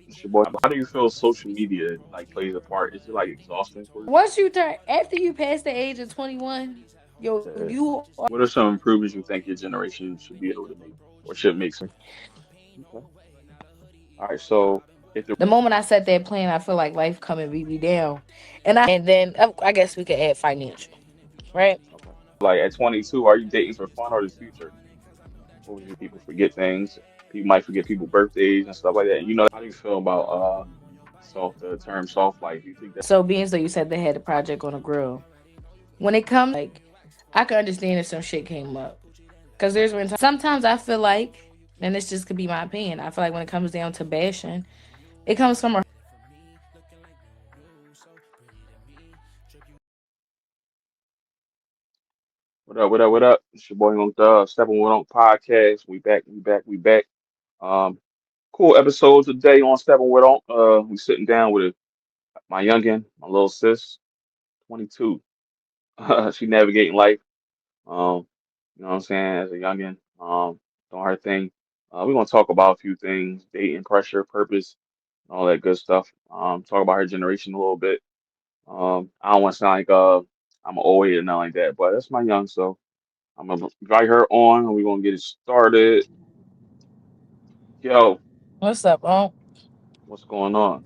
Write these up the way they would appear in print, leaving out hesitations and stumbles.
It's your boy. How do you feel social media like plays a part? Is it like exhausting for you? Once you turn, after you pass the age of 21, yo, Yeah. you are. What are some improvements you think your generation should be able to make or should make? Okay. All right. So if the The moment I set that plan, I feel like life come and beat me down, and then I guess we could add financial, right? okay, like at 22, are you dating for fun or the future? What would you people forget things? People might forget people birthdays and stuff like that. How do you feel about the term soft life? Do you think that? So being so you said they had a project on the grill. When it comes like, I can understand if some shit came up, because there's been sometimes I feel like, and this just could be my opinion. I feel like when it comes down to bashing, it comes from a. What up? What up? What up? It's your boy on the Steppin on podcast. We back. We back. We back. Um, cool episode today on Steppin with on. We sitting down with my youngin, my little sis, 22. She navigating life. You know what I'm saying? As a youngin, doing her thing. We're gonna talk about a few things: dating, pressure, purpose, and all that good stuff. Talk about her generation a little bit. I don't want to sound like I'm an old head or nothing like that, but that's my young, so I'm gonna invite her on, and we're gonna get it started. Yo, What's up, oh? what's going on?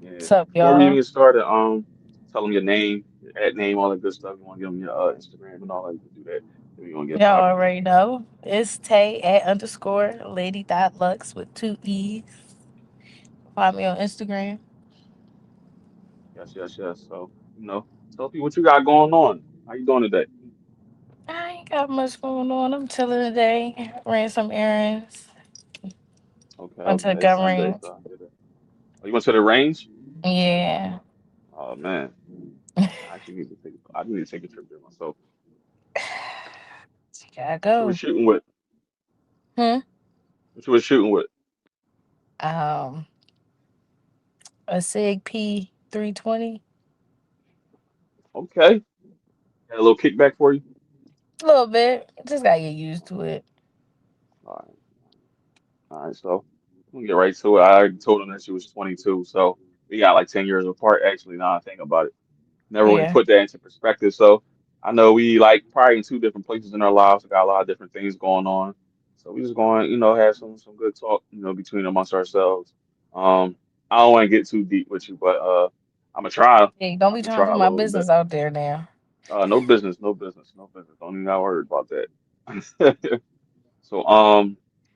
Yeah. What's up, Before we even y'all? get started, tell them your name, your ad name, all that good stuff. You want to give them your Instagram and all that. You can do that. Then we gonna get Y'all popping. already know. It's Tay at underscore lady dot lux with two E's. Find me on Instagram. Yes, yes, yes. So, tell people what you got going on. How you doing today? I ain't got much going on. I'm chilling today. Ran some errands. Okay, Went to okay. the It's gun Sunday, range. so I get it. Oh, you went to the range? Yeah. Oh man, I actually need to take. I need to take a trip there myself. Gotta What you was go. shooting with? Hmm. What you was shooting with? Um, a Sig P 320. Okay, had a little kickback for you. A little bit. Just gotta get used to it. All right, all right. So we can get right to it. I already told him that she was 22, so we got like 10 years apart. Actually, now I think about it, never really Yeah. put that into perspective. So I know we like probably in two different places in our lives. We got a lot of different things going on. So we just going, have some good talk, between amongst ourselves. Um, I don't want to get too deep with you, but I'm gonna try. I'm Hey, don't be gonna trying to try put a my little bit. business out there now. No business, no business, no business. Don't even got worried about that. So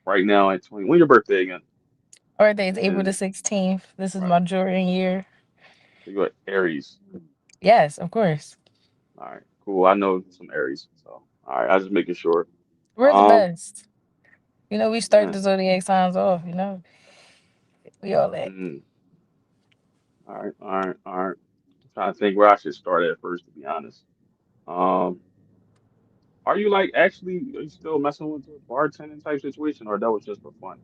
right now at 20, when your birthday again? Birthday is April the Is 16th. This is right. my Jordan year. So you're Aries. Yes, of course. All right, cool. I know some Aries, so all right. I was just making sure. We're the Um, best. We start man. the zodiac signs off. We all that. Mm, all right, all right, all right. I'm trying to think where I should start at first, to be honest. Um, are you like are you still messing with the bartending type situation, or that was just for fun?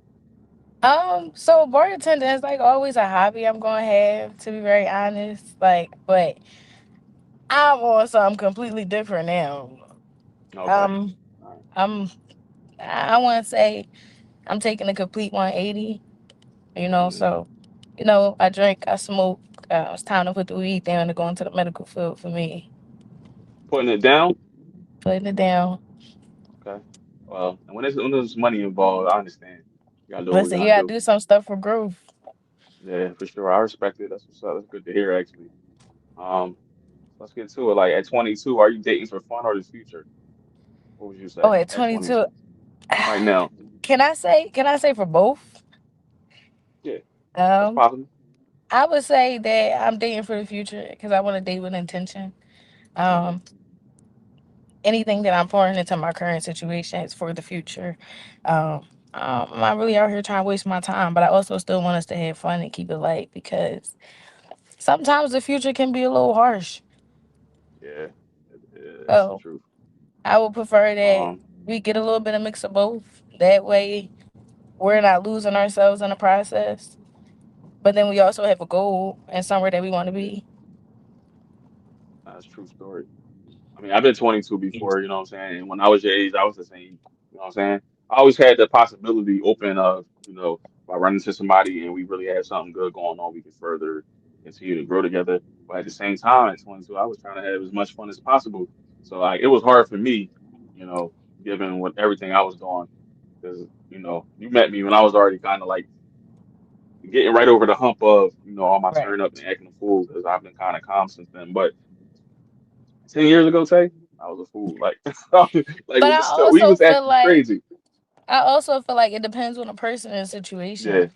So bartending is like always a hobby I'm gonna have, to be very honest. Like, but I'm on something completely different now. Okay. Um, All right. I'm I want to say I'm taking a complete 180. Mm, So I drink, I smoke. It's time to put the weed down to go into the medical field for me. putting it down. Putting it down. Okay. Well, and when there's money involved, I understand. You gotta do what we Listen, you gotta gotta do. do some stuff for growth. Yeah, for sure. I respect it. That's what's up. That's good to hear, actually. Um, let's get to it. Like at 22, are you dating for fun or the future? What would you Oh, say at at 22, 22? Right now? can I say for both? Yeah, that's Um, possible. I would say that I'm dating for the future because I want to date with intention. Okay. Um, Anything that I'm pouring into my current situation is for the future. I'm not really out here trying to waste my time, but I also still want us to have fun and keep it light because sometimes the future can be a little harsh. Yeah, that's the So truth. I would prefer that Um, we get a little bit of mix of both. That way, we're not losing ourselves in the process. But then we also have a goal and somewhere that we want to be. that's a true story. I mean, I've been 22 before, you know what I'm saying? And when I was your age, I was the same, you know what I'm saying? I always had the possibility open of, if I run into somebody and we really had something good going on, we could further continue to grow together. But at the same time, at 22, I was trying to have as much fun as possible. So like it was hard for me, you know, given what everything I was doing, because you met me when I was already kind of like getting right over the hump of all my Right. turn up and acting a fool because I've been kind of calm since then. But 10 years ago, Tay, I was a fool. Like like But we was acting crazy. I also feel like it depends on the person and Yeah, situation.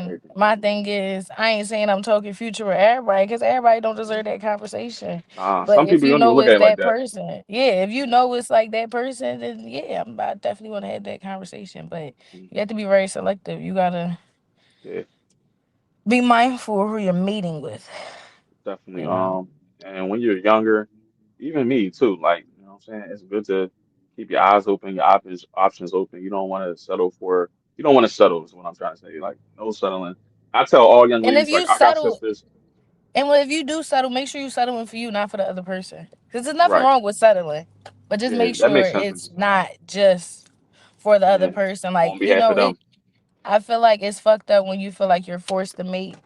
I And agree. my thing is, I ain't saying I'm talking future with everybody because everybody don't deserve that conversation. Nah, But some if people you don't even know look at it's it like that that. person, yeah, if you know it's like that person, then yeah, I definitely want to have that conversation. But you Mhm. have to be very selective. You gotta Yeah, be mindful of who you're meeting with. definitely. You know. And when you're younger, even me too, like, what I'm saying? It's good to keep your eyes open, your options open. You don't want to settle is what I'm trying to say. Like, no settling. I tell all young And if ladies, like, you I got settle, sisters. and if you do settle, make sure you settling for you, not for the other person. Because there's nothing Right. wrong with settling, but just Yeah, make that sure makes sense what it's you're saying. not just for the other Yeah, person. Like on behalf of it. them. I feel like it's fucked up when you feel like you're forced to mate.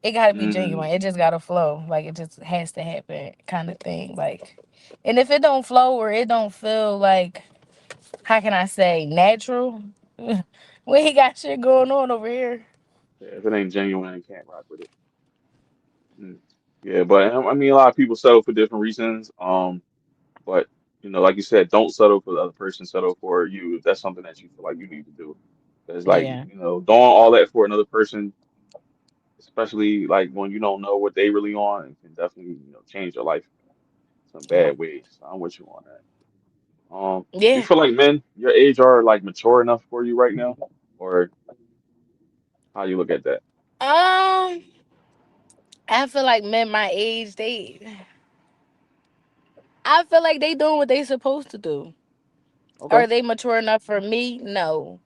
It gotta be Mm, genuine. It just gotta flow. Like it just has to happen, kind of thing. Like, and if it don't flow or it don't feel like, how can I say, natural? We ain't got shit going on over here. yeah, if it ain't genuine, you can't rock with it. Mm. Yeah, but I mean, a lot of people settle for different reasons. But like you said, don't settle for the other person, settle for you if that's something that you feel like you need to do. Because like, Yeah, doing all that for another person, especially like when you don't know what they really on, it can definitely, change your life in some yeah, bad ways. So I'm with you on that. Do you yeah. feel like men your age are like mature enough for you right now? Or how you look at that? Um, I feel like men my age, I feel like they doing what they supposed to do. Okay. Are they mature enough for me? No.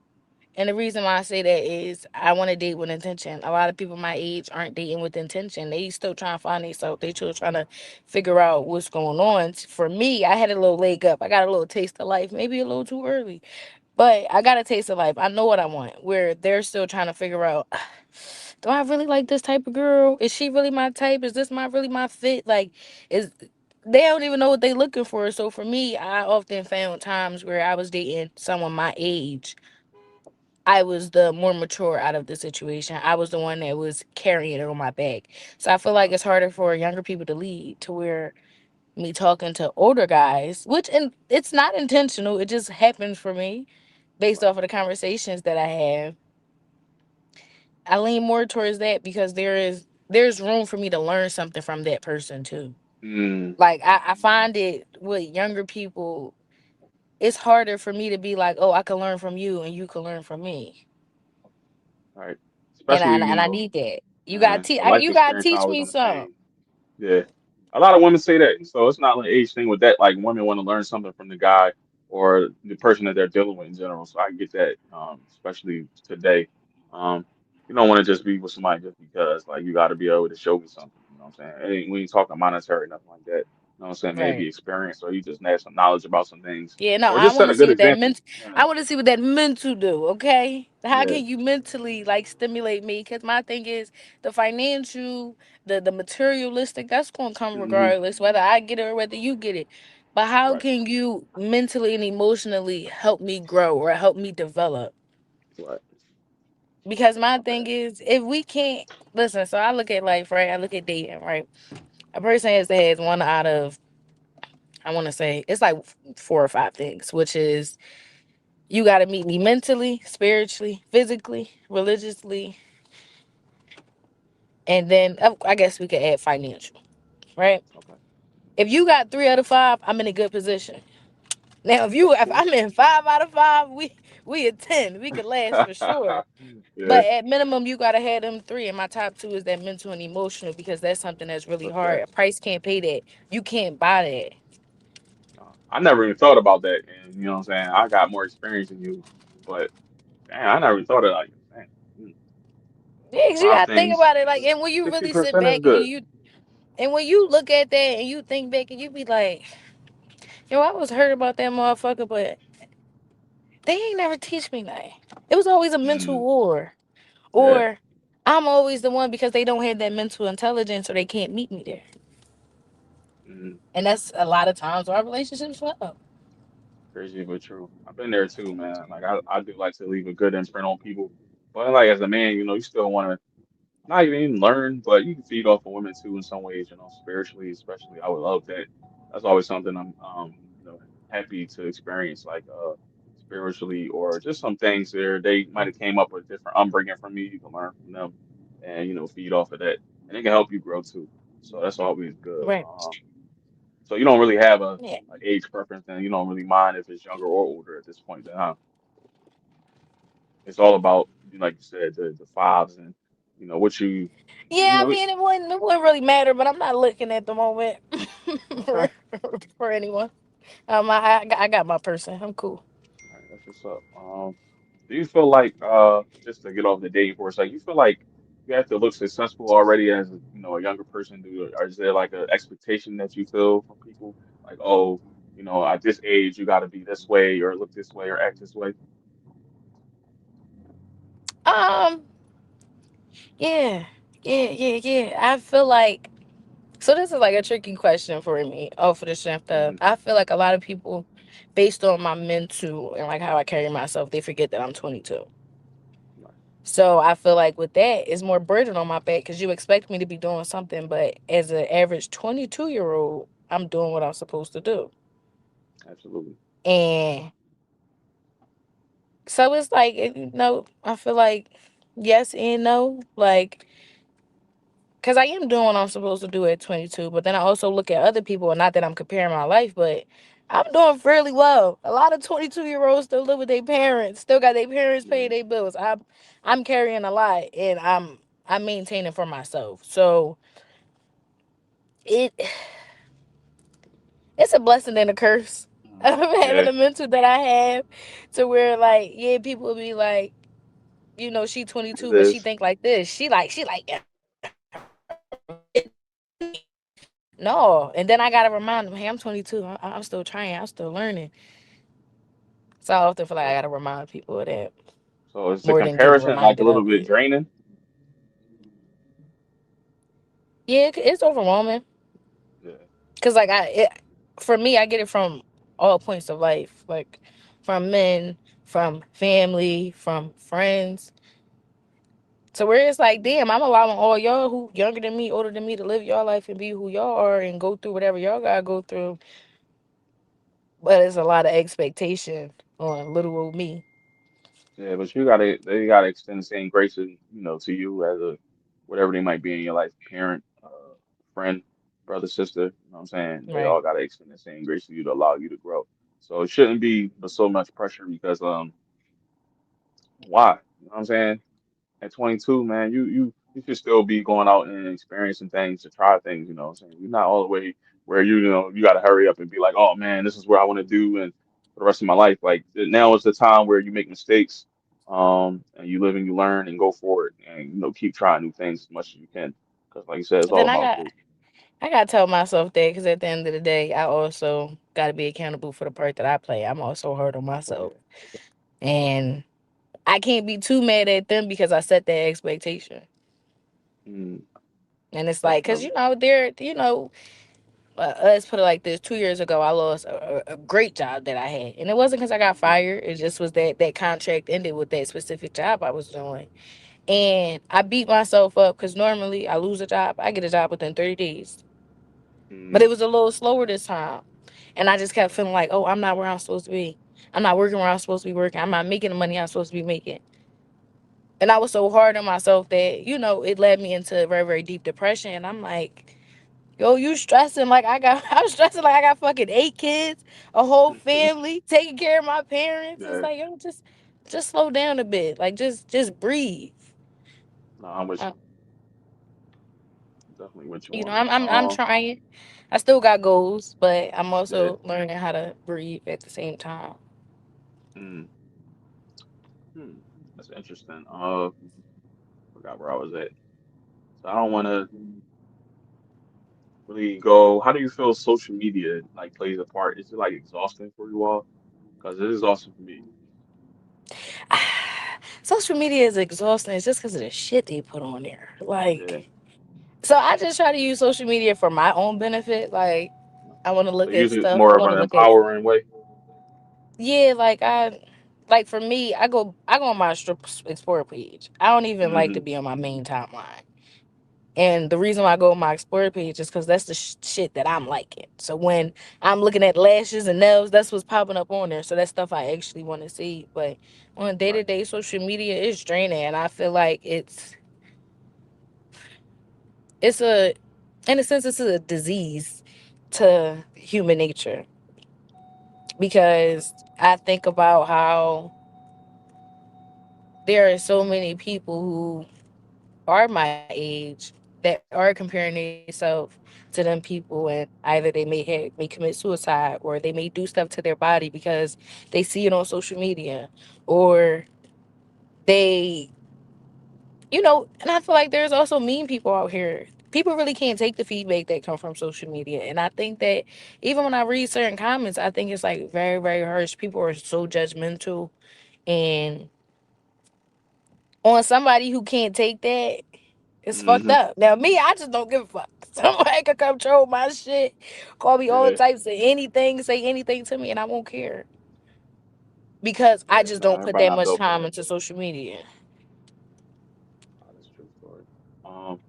And the reason why I say that is I want to date with intention. A lot of people my age aren't dating with intention. They still trying to find themselves. They still trying to figure out what's going on. For me, I had a little leg up. I got a little taste of life, maybe a little too early. But I got a taste of life. I know what I want. Where they're still trying to figure out, do I really like this type of girl? Is she really my type? Is this my really my fit? Like, is they don't even know what they looking for. So for me, I often found times where I was dating someone my age. I was the more mature out of the situation. I was the one that was carrying it on my back. So I feel like it's harder for younger people to lead to where me talking to older guys, which and it's not intentional. It just happens for me based Right. off of the conversations that I have. I lean more towards that because there's room for me to learn something from that person too. Mm, Like I find it with younger people, it's harder for me to be like, oh, I can learn from you and you can learn from me. right. And Especially, I need that. the life You gotta experience teach always me on the something. same. Yeah. A lot of women say that. So it's not an age thing with that. Like women want to learn something from the guy or the person that they're dealing with in general. So I get that, especially today. You don't want to just be with somebody just because like you got to be able to show me something. You know what I'm saying? We ain't talking monetary, nothing like that. You know what I'm saying? Maybe Right. experience or you just have some knowledge about some things Yeah, no, or I just set want a to see good what that example. meant. Yeah. I want to see what that mental do. Okay, how Yeah. can you mentally like stimulate me? Because my thing is the financial, the materialistic. That's gonna come Hmm. regardless, whether I get it or whether you get it. But how Right. can you mentally and emotionally help me grow or help me develop? Right. Because my Okay. thing is, if we can't listen, so I look at life, right? I look at dating, right? A person has to have one out of, I want to say it's like 4 or 5 things, which is you got to meet me mentally, spiritually, physically, religiously, and then I guess we could add financial, right? Okay. If you got 3 out of 5, I'm in a good position. Now, if Cool. I'm in 5 out of 5, we at 10. We could last for sure. Yeah. But at minimum, you gotta have them three. And my top two is that mental and emotional because that's something that's really That's hard. A facts. price can't pay that. You can't buy that. I never even thought about that. And you know what I'm saying? I got more experience than you, but man, I never even thought of it like, man, Yeah, 'cause you five gotta think things, about it. Like, and when you really sit 60% is back and good. when you look at that and you think back and you be like, yo, I was hurt about that motherfucker, but They ain't never teach me nothing. It was always a mental Mm, war. yeah. Or I'm always the one because they don't have that mental intelligence or they can't meet me there. Mm, And that's a lot of times why relationships fail. crazy but true. I've been there too, man. Like I do like to leave a good imprint on people. But like as a man, you still want to not even learn, but you can feed off of women too in some ways, spiritually, especially. I would love that. That's always something I'm happy to experience, like spiritually, or just some things there they might have came up with different upbringing from me. You can learn from them and feed off of that. And it can help you grow too. So that's always good. Right. So you don't really have Yeah. a age preference, and you don't really mind if it's younger or older at this point. Then, huh? It's all about, like you said, the fives and what you Yeah, I know. mean it wouldn't really matter, but I'm not looking at the moment Okay. for, for anyone. I got my person. I'm cool. All right, that's what's up. Do you feel like just to get off the dating for a second, you feel like you have to look successful already as a younger person? Or is there like an expectation that you feel from people like, oh, at this age you got to be this way or look this way or act this way? Um, yeah, yeah. I feel like so. This is like a tricky question for me. Oh, for the strength of, Hmm. I feel like a lot of people, based on my mental and like how I carry myself, they forget that I'm 22. Right. So I feel like with that, it's more burden on my back because you expect me to be doing something, but as an average 22-year-old, I'm doing what I'm supposed to do. Absolutely. And so it's like, I feel like yes and no. Like, because I am doing what I'm supposed to do at 22, but then I also look at other people, and not that I'm comparing my life, but I'm doing fairly well. A lot of 22-year-olds still live with their parents, still got their parents paying Yeah. their bills. I'm carrying a lot, and I'm maintaining for myself. So it it's a blessing and a curse Mm. of having Yeah. the mental that I have, to where like yeah, people will be like, she It 22, but she is. think like this. She like no, and then I gotta remind them, hey, I'm 22. I'm still trying. I'm still learning. So I often feel like I So gotta remind people of that so is the more than getting comparison like a reminded little of bit it. draining? Yeah, it's overwhelming Yeah. because for me, I get it from all points of life, like from men, from family, from friends. So where it's like, Mm. damn, I'm allowing all y'all who younger than me, older than me, to live your life and be who y'all are and go through whatever y'all gotta go through. But it's a lot of expectation on little old me. Yeah, but they gotta extend the same grace, to you as a whatever they might be in your life, parent, friend, brother, sister. You know what I'm saying? They Right. all gotta extend the same grace to you to allow you to grow. So it shouldn't be so much pressure because why? You know what I'm saying? At 22, man, you should still be going out and experiencing things to try things. You know what I'm saying? You're not all the way where you got to hurry up and be like, oh man, this is where I want to do and for the rest of my life. Like now is the time where you make mistakes, and you live and you learn and go forward and keep trying new things as much as you can. Because like you said, it's all Then about growth. I gotta tell myself that because at the end of the day, I also gotta be accountable for the part that I play. I'm also hard on myself, Yeah. and I can't be too mad at them because I set that expectation. Mm, And it's like, cause definitely. let's put it like this: 2 years ago, I lost a great job that I had, and it wasn't because I got Mm, fired. It just was that contract ended with that specific job I was doing, and I beat myself up because normally I lose a job, I get a job within 30 days, but it mm, was a little slower this time. And I just kept feeling like, oh, I'm not where I'm supposed to be. I'm not working where I'm supposed to be working. I'm not making the money I'm supposed to be making. And I was so hard on myself that, it led me into a very, very deep depression. And I'm like, yo, you stressing like I'm stressing like I got fucking 8 kids, a whole family, taking care of my parents. It's yeah. like, yo, just slow down a bit. Like just breathe. No, I'm with Uh, you. Definitely with you you know, on I'm that. I'm I'm trying. I still got goals, but I'm Yeah. also learning how to breathe at the same time. Mm, hmm. That's interesting. Forgot where I was at. So I don't want to really go. How do you feel social media like plays a part? Is it like exhausting for you all? Because it is exhausting for me. social media is exhausting. It's just because of the shit they put on there. Yeah. So I just try to use social media for my own benefit. I want to So look at usually it's stuff. I more of want an to look at empowering way. yeah. Like for me, I go on my strip explore page. I don't even like to Hmm. be on my main timeline. And the reason why I go on my explore page is because that's the shit that I'm liking. So when I'm looking at lashes and nails, that's what's popping up on there. So that's stuff I actually want to see. But on day to Right. day, social media is draining, and I feel like it's a in a sense it's a disease to human nature because I think about how there are so many people who are my age that are comparing themselves to them people, and either may commit suicide or they may do stuff to their body because they see it on social media, or they and I feel like there's also mean people out here. People really can't take the feedback that come from social media, and I think that even when I read certain comments, I think it's like very very harsh. People are so judgmental, and on somebody who can't take that, it's fucked Hmm. up. Now me, I just don't give a fuck. Somebody could control my shit, call me all Yeah. types of anything, say anything to me, and I won't care because I Yeah. just No, don't put everybody that not much built for time that. into social media. Oh, that's a true story. Um,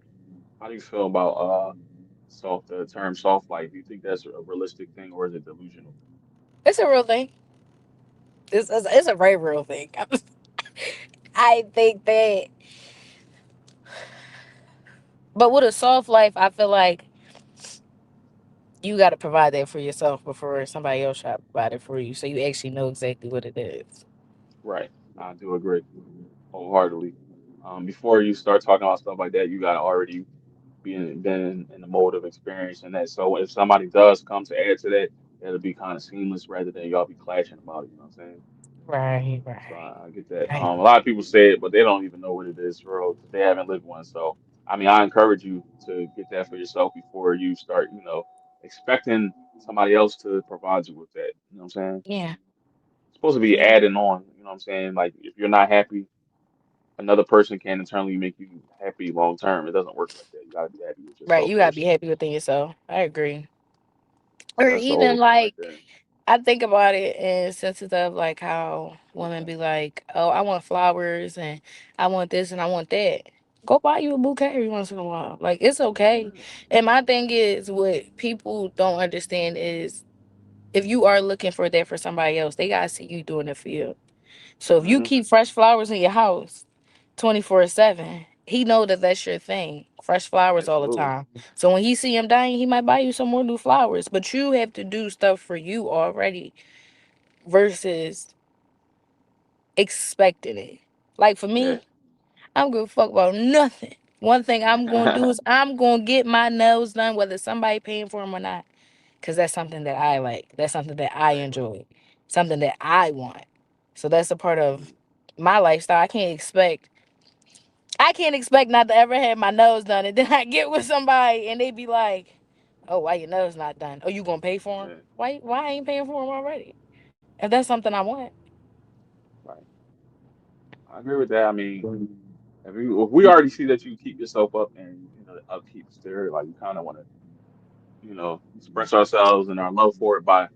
how do you feel about the term soft life? Do you think that's a realistic thing or is it delusional? It's a real thing. It's a very real thing. I think that, but with a soft life, I feel like you got to provide that for yourself before somebody else try to provide it for you, so you actually know exactly what it is. Right. I do agree wholeheartedly. Before you start talking about stuff like that, you gotta already been in the mode of experiencing that. So if somebody does come to add to that, it'll be kind of seamless rather than y'all be clashing about it. You know what I'm saying? Right, So right, I get that. right. A lot of people say it, but they don't even know what it is for real because they haven't lived one. So I mean, I encourage you to get that for yourself before you start, expecting somebody else to provide you with that. You know what I'm saying? Yeah, It's supposed to be yeah. adding on. You know what I'm saying? Like if you're not happy, another person can internally make you happy long term. It doesn't work like that. You gotta be happy with Right, yourself you gotta first. be happy within yourself. I agree. So Or that's the even whole thing right like there. I think about it in senses of like how What's women that? be like, "Oh, I want flowers and I want this and I want that." Go buy you a bouquet every once in a while. Like it's okay. Yeah. And my thing is, what people don't understand is if you are looking for that for somebody else, they gotta see you doing it for you. So if you Hmm. keep fresh flowers in your house 24/7, he know that that's your thing. Fresh flowers all the Absolutely. time. So when he see him dying, he might buy you some more new flowers. But you have to do stuff for you already versus expecting it. Like for Yeah. me, I don't give a fuck about nothing. One thing I'm gonna do is I'm gonna get my nails done, whether somebody paying for them or not, because that's something that I like. That's something that I Exactly. enjoy. Something that I want. So that's a part of Mhm. my lifestyle. I can't expect not to ever have my nose done, and then I get with somebody and they be like, "Oh, why your nose not done? Oh, you gonna pay for them? Yeah. Why I ain't paying for them already? If that's something I want." Right. I agree with that. I mean, if we already see that you keep yourself up and the upkeep is there, like we kind of want to, express ourselves and our love for it by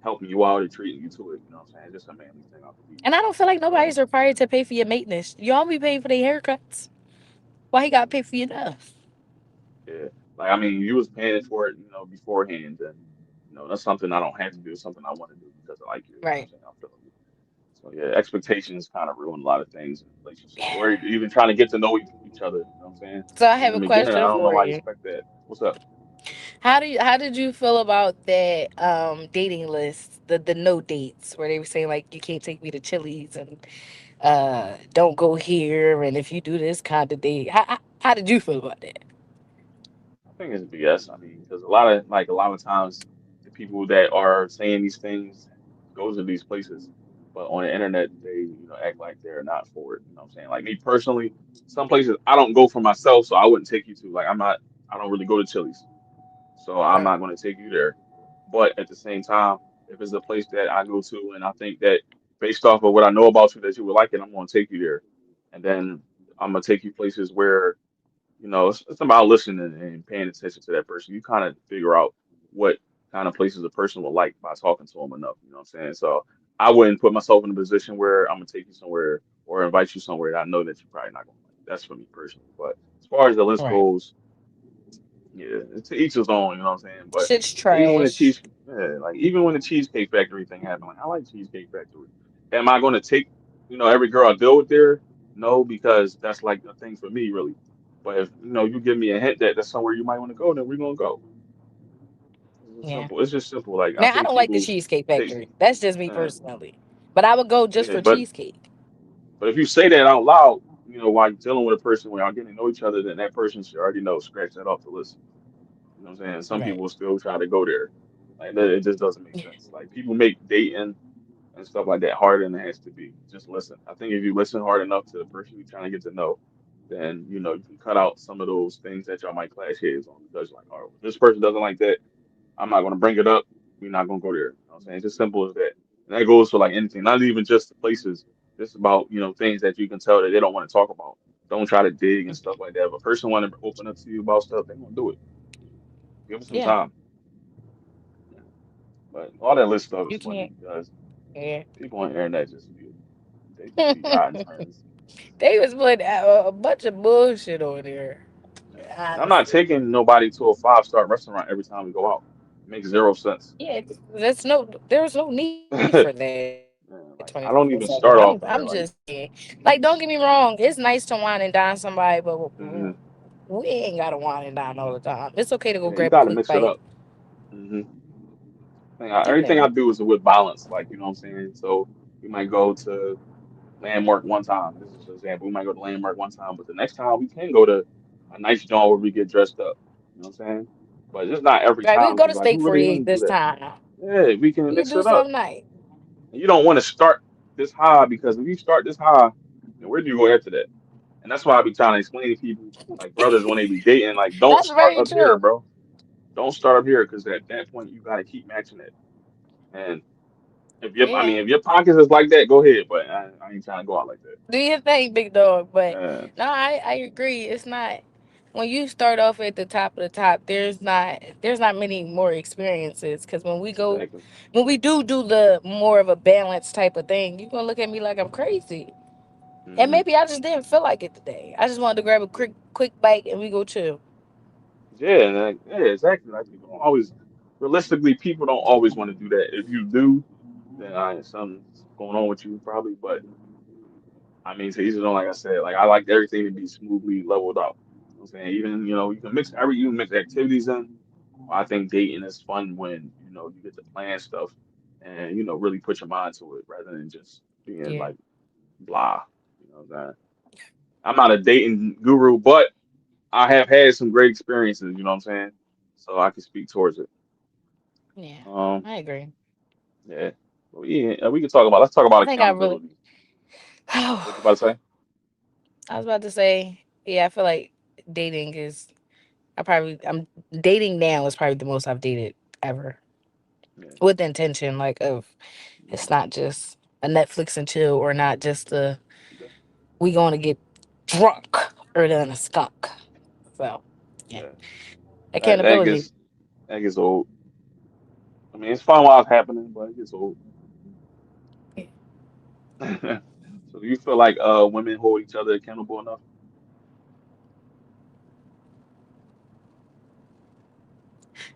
helping you out or treating you to it. You know what I'm saying? It's just a manly thing out to be. And I don't feel like So nobody's required to pay for your maintenance. Y'all be paying for their haircuts. Why he got to pay for your nose? yeah, like I mean, you was paying for it, beforehand, and that's something I don't have to do. It's something I want to do because I like you. You know what I'm Right. saying? I'm feeling you. So yeah, expectations kind of ruin a lot of things in a relationship, or even trying to get to know each other. You know what I'm saying? So I In have the a beginning, I question don't know for why you you. expect that. What's up? How did you feel about that dating list, the no dates where they were saying like you can't take me to Chili's and don't go here, and if you do this kind of date, how did you feel about that? I think it's BS. I mean, because a lot of times the people that are saying these things go to these places, but on the internet they act like they're not for it. You know what I'm saying? Like me personally, some places I don't go for myself, so I wouldn't take you to. Like I don't really go to Chili's, so I'm Right. not going to take you there. But at the same time, if it's a place that I go to and I think that based off of what I know about you that you would like it, I'm going to take you there. and then I'm gonna take you places where it's about listening and paying attention to that person. You kind of figure out what kind of places a person will like by talking to them enough. You know what I'm saying? So I wouldn't put myself in a position where I'm gonna take you somewhere or invite you somewhere that I know that you're probably not gonna like. That's for me personally. But as far as the list Right. goes, yeah, to each his own. You know what I'm saying? But Shit's even when the trash. like even when the Cheesecake Factory thing happened, like I like Cheesecake Factory. Am I gonna take every girl I deal with there? No, because that's like a thing for me really. But if you give me a hint that that's somewhere you might want to go, then we're gonna go. It's just Yeah. simple. It's just simple. Like I Now I think don't like the people Cheesecake take, Factory. That's just me uh, personally. But I would go just yeah, for but cheesecake. if you say that out loud, while you're dealing with a person, when y'all getting to know each other, then that person should already know. Scratch that off the list. You know what I'm saying? Some Right. people still try to go there. Like it just doesn't make sense. Like people make dating and stuff like that harder than it has to be. Just listen. I think if you listen hard enough to the person you're trying to get to know, then you can cut out some of those things that y'all might clash heads on because like, oh, this person doesn't like that. I'm not gonna bring it up. We're not gonna go there. You know what I'm saying? It's just simple as that. And that goes for like anything, not even just the places. Just about, things that you can tell that they don't want to talk about. Don't try to dig and stuff like that. If a person want to open up to you about stuff, they're gonna do it. Give them some Yeah. time. Yeah. But all that list stuff is You funny can't. because Yeah. people on the internet they just be riding trends. They was putting a bunch of bullshit on there. Yeah. And I'm not Honestly. taking nobody to a 5-star restaurant every time we go out. It makes zero sense. Yeah, that's no. There's no need for that. 24/7. Like I don't I'm even just start off saying. there. Like, Like, don't get me wrong. It's nice to wine and dine somebody, but hmm we ain't gotta wine and dine all the time. It's okay to go grab a yeah, quick you got to bite. mix it up. hmm You Everything know. I do is with balance. Like, you know what I'm saying? So we might go to Landmark one time. This is just an example. We might go to Landmark one time, but the next time we can go to a nice joint where we get dressed up. You know what I'm saying? But it's not every Right, we could time go to because like Steak who really 48 want to do this that? time. Yeah, we can We could mix do it up. something nice. And you don't want to start this high because if you start this high, then where do you go after that? And that's why I be trying to explain to people, like brothers, when they be dating, like don't That's start very up here, true. bro. Don't start up here because at that point you gotta keep matching it. And I mean, Yeah. if your pockets is like that, go ahead. But I ain't trying to go out like Do your thing, big dog. But that. no, I agree. It's not when you start off at the top of the top. There's not many more experiences because Exactly. when we do the more of a balanced type of thing, you're gonna look at me like I'm crazy. And hmm maybe I just didn't feel like it today. I just wanted to grab a quick bite and we go chill. Yeah, and yeah, exactly. Like people don't always, realistically, people don't always want to do that. If you do, then something's going on with you probably. But I mean, to each his own. Like I said, like I like everything to be smoothly leveled out. You know what I'm saying? Even you can mix activities in. I think dating is fun when you get to plan stuff and really put your mind to it rather than just being Yeah. like blah. You know what I'm saying? I'm not a dating guru, but I have had some great experiences. You know what I'm saying? So I can speak towards it. Yeah. Um, I agree. yeah. Well, yeah, we can talk about. Let's talk about I think I really. accountability. I What you about to say? was about to say, yeah, I feel like dating is. I'm dating now is probably the most I've dated ever Yeah. with intention, like of it's not just a Netflix and chill or not just a we going to get drunk or than a skunk. So yeah, Yeah. That accountability. gets old. I mean, it's fun while it's happening, but it gets old. So do you feel like women hold each other accountable enough?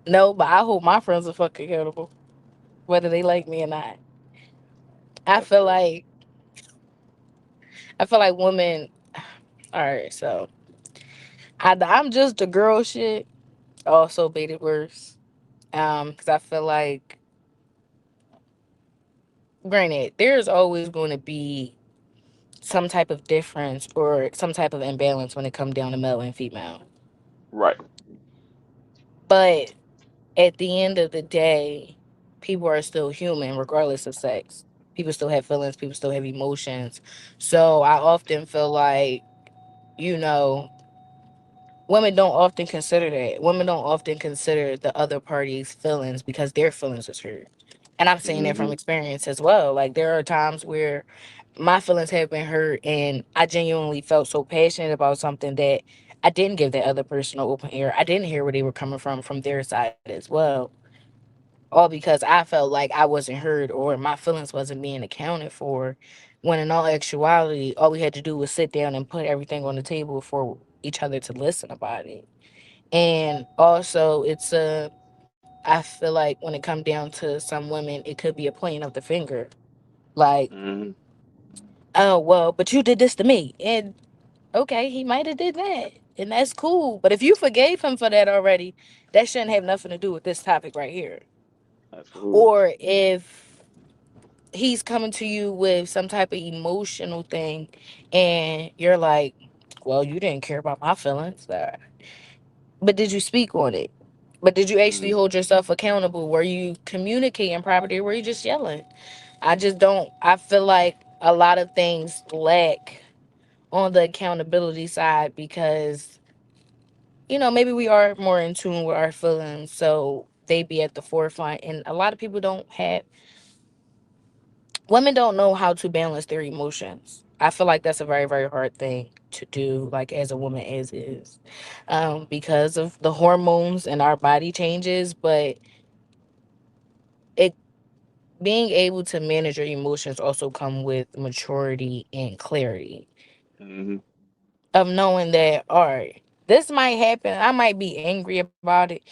No, but I hold my friends are fucking accountable, whether they like me or not. I That's feel fair. like I feel like women. All right, so I'm just a girl shit. Also made it worse. Because I feel like, granted, there's always going to be some type of difference or some type of imbalance when it comes down to male and female. Right. But at the end of the day, people are still human regardless of sex. People still have feelings, people still have emotions. So I often feel like, you know, women don't often consider that. Women don't often consider the other party's feelings because their feelings is hurt. And I'm saying that from Hmm. experience as well. Like there are times where my feelings have been hurt and I genuinely felt so passionate about something that I didn't give that other person an open ear. I didn't hear where they were coming from their side as well. All because I felt like I wasn't heard or my feelings wasn't being accounted for. When in all actuality, all we had to do was sit down and put everything on the table for each other to listen about it. And also, I feel like when it comes down to some women, it could be a pointing of the finger. Like, Hmm. oh, well, but you did this to me. And okay, he might have did that. And that's cool. But if you forgave him for that already, that shouldn't have nothing to do with this topic right here. Absolutely. Or if he's coming to you with some type of emotional thing and you're like, well, you didn't care about my feelings. But did you speak on it? But did you actually Hmm. hold yourself accountable? Were you communicating properly or were you just yelling? I just don't, I feel like a lot of things lack on the accountability side because, maybe we are more in tune with our feelings. So they be at the forefront. And a lot of people don't have, women don't know how to balance their emotions. I feel like that's a very, very hard thing to do, like as a woman, as is, because of the hormones and our body changes. But it being able to manage your emotions also come with maturity and clarity Hmm. of knowing that, all right, this might happen. I might be angry about it,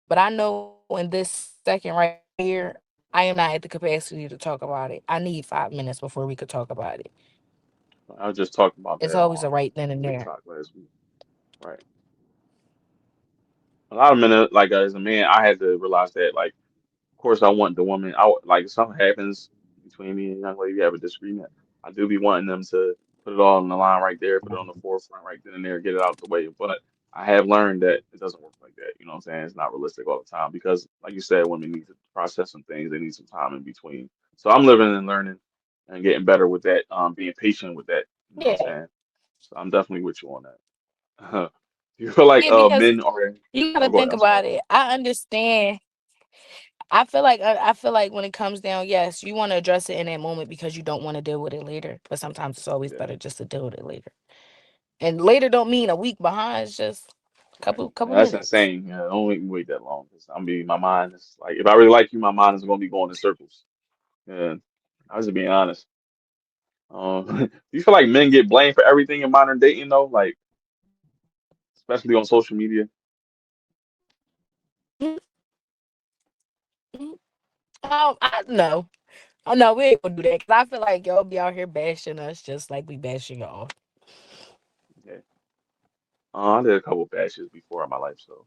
but I know in this second right here, I am not at the capacity to talk about it. I need 5 minutes before we could talk about it. I was just talking It's about that always a right on then and there. TikTok last week. Right. A lot of men, like as a man, I had to realize that, like, of course, I want the woman. Like if something happens between me and a young lady, we have a disagreement. I do be wanting them to put it all on the line right there, put it on the forefront right then and there, get it out the way. But I have learned that it doesn't work like that. You know what I'm saying? It's not realistic all the time because, like you said, women need to process some things. They need some time in between. So I'm living and learning and getting better with that. Being patient with that. You know what I'm Yeah. saying? So I'm definitely with you on that. Do you feel like Yeah, because men are? you Oh, gotta go ahead. think I'm sorry. about it. I understand. I feel like when it comes down, yes, you want to address it in that moment because you don't want to deal with it later. But sometimes it's always Yeah. better just to deal with it later. And later don't mean a week behind. It's just Right. couple Yeah, that's minutes. insane. Yeah, don't make me wait that long. 'Cause I'm be my mind is like if I really like you, my mind is gonna be going in circles. Yeah, I was just being honest. Do you feel like men get blamed for everything in modern dating though? Like especially on social media? I no. Oh no, we ain't gonna do that because I feel like y'all be out here bashing us just like we bashing y'all. Yeah. I did a couple bashes before in my life, so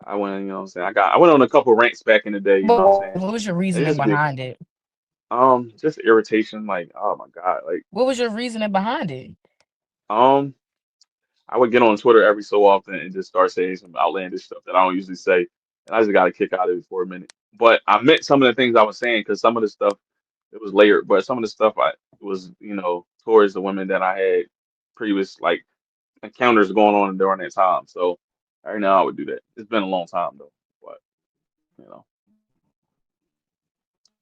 I went. You know what I'm saying? I went on a couple ranks back in the day. You know But what I'm why? saying? What was your It reasoning just be behind it? just irritation. Like oh my God, like What was your reasoning behind it? um. I would get on Twitter every so often and just start saying some outlandish stuff that I don't usually say, and I just got a kick out of it for a minute. But I meant some of the things I was saying because some of the stuff it was layered, but some of the stuff I was towards the women that I had previous like encounters going on during that time. So right now I would do that. It's been a long time though, but you know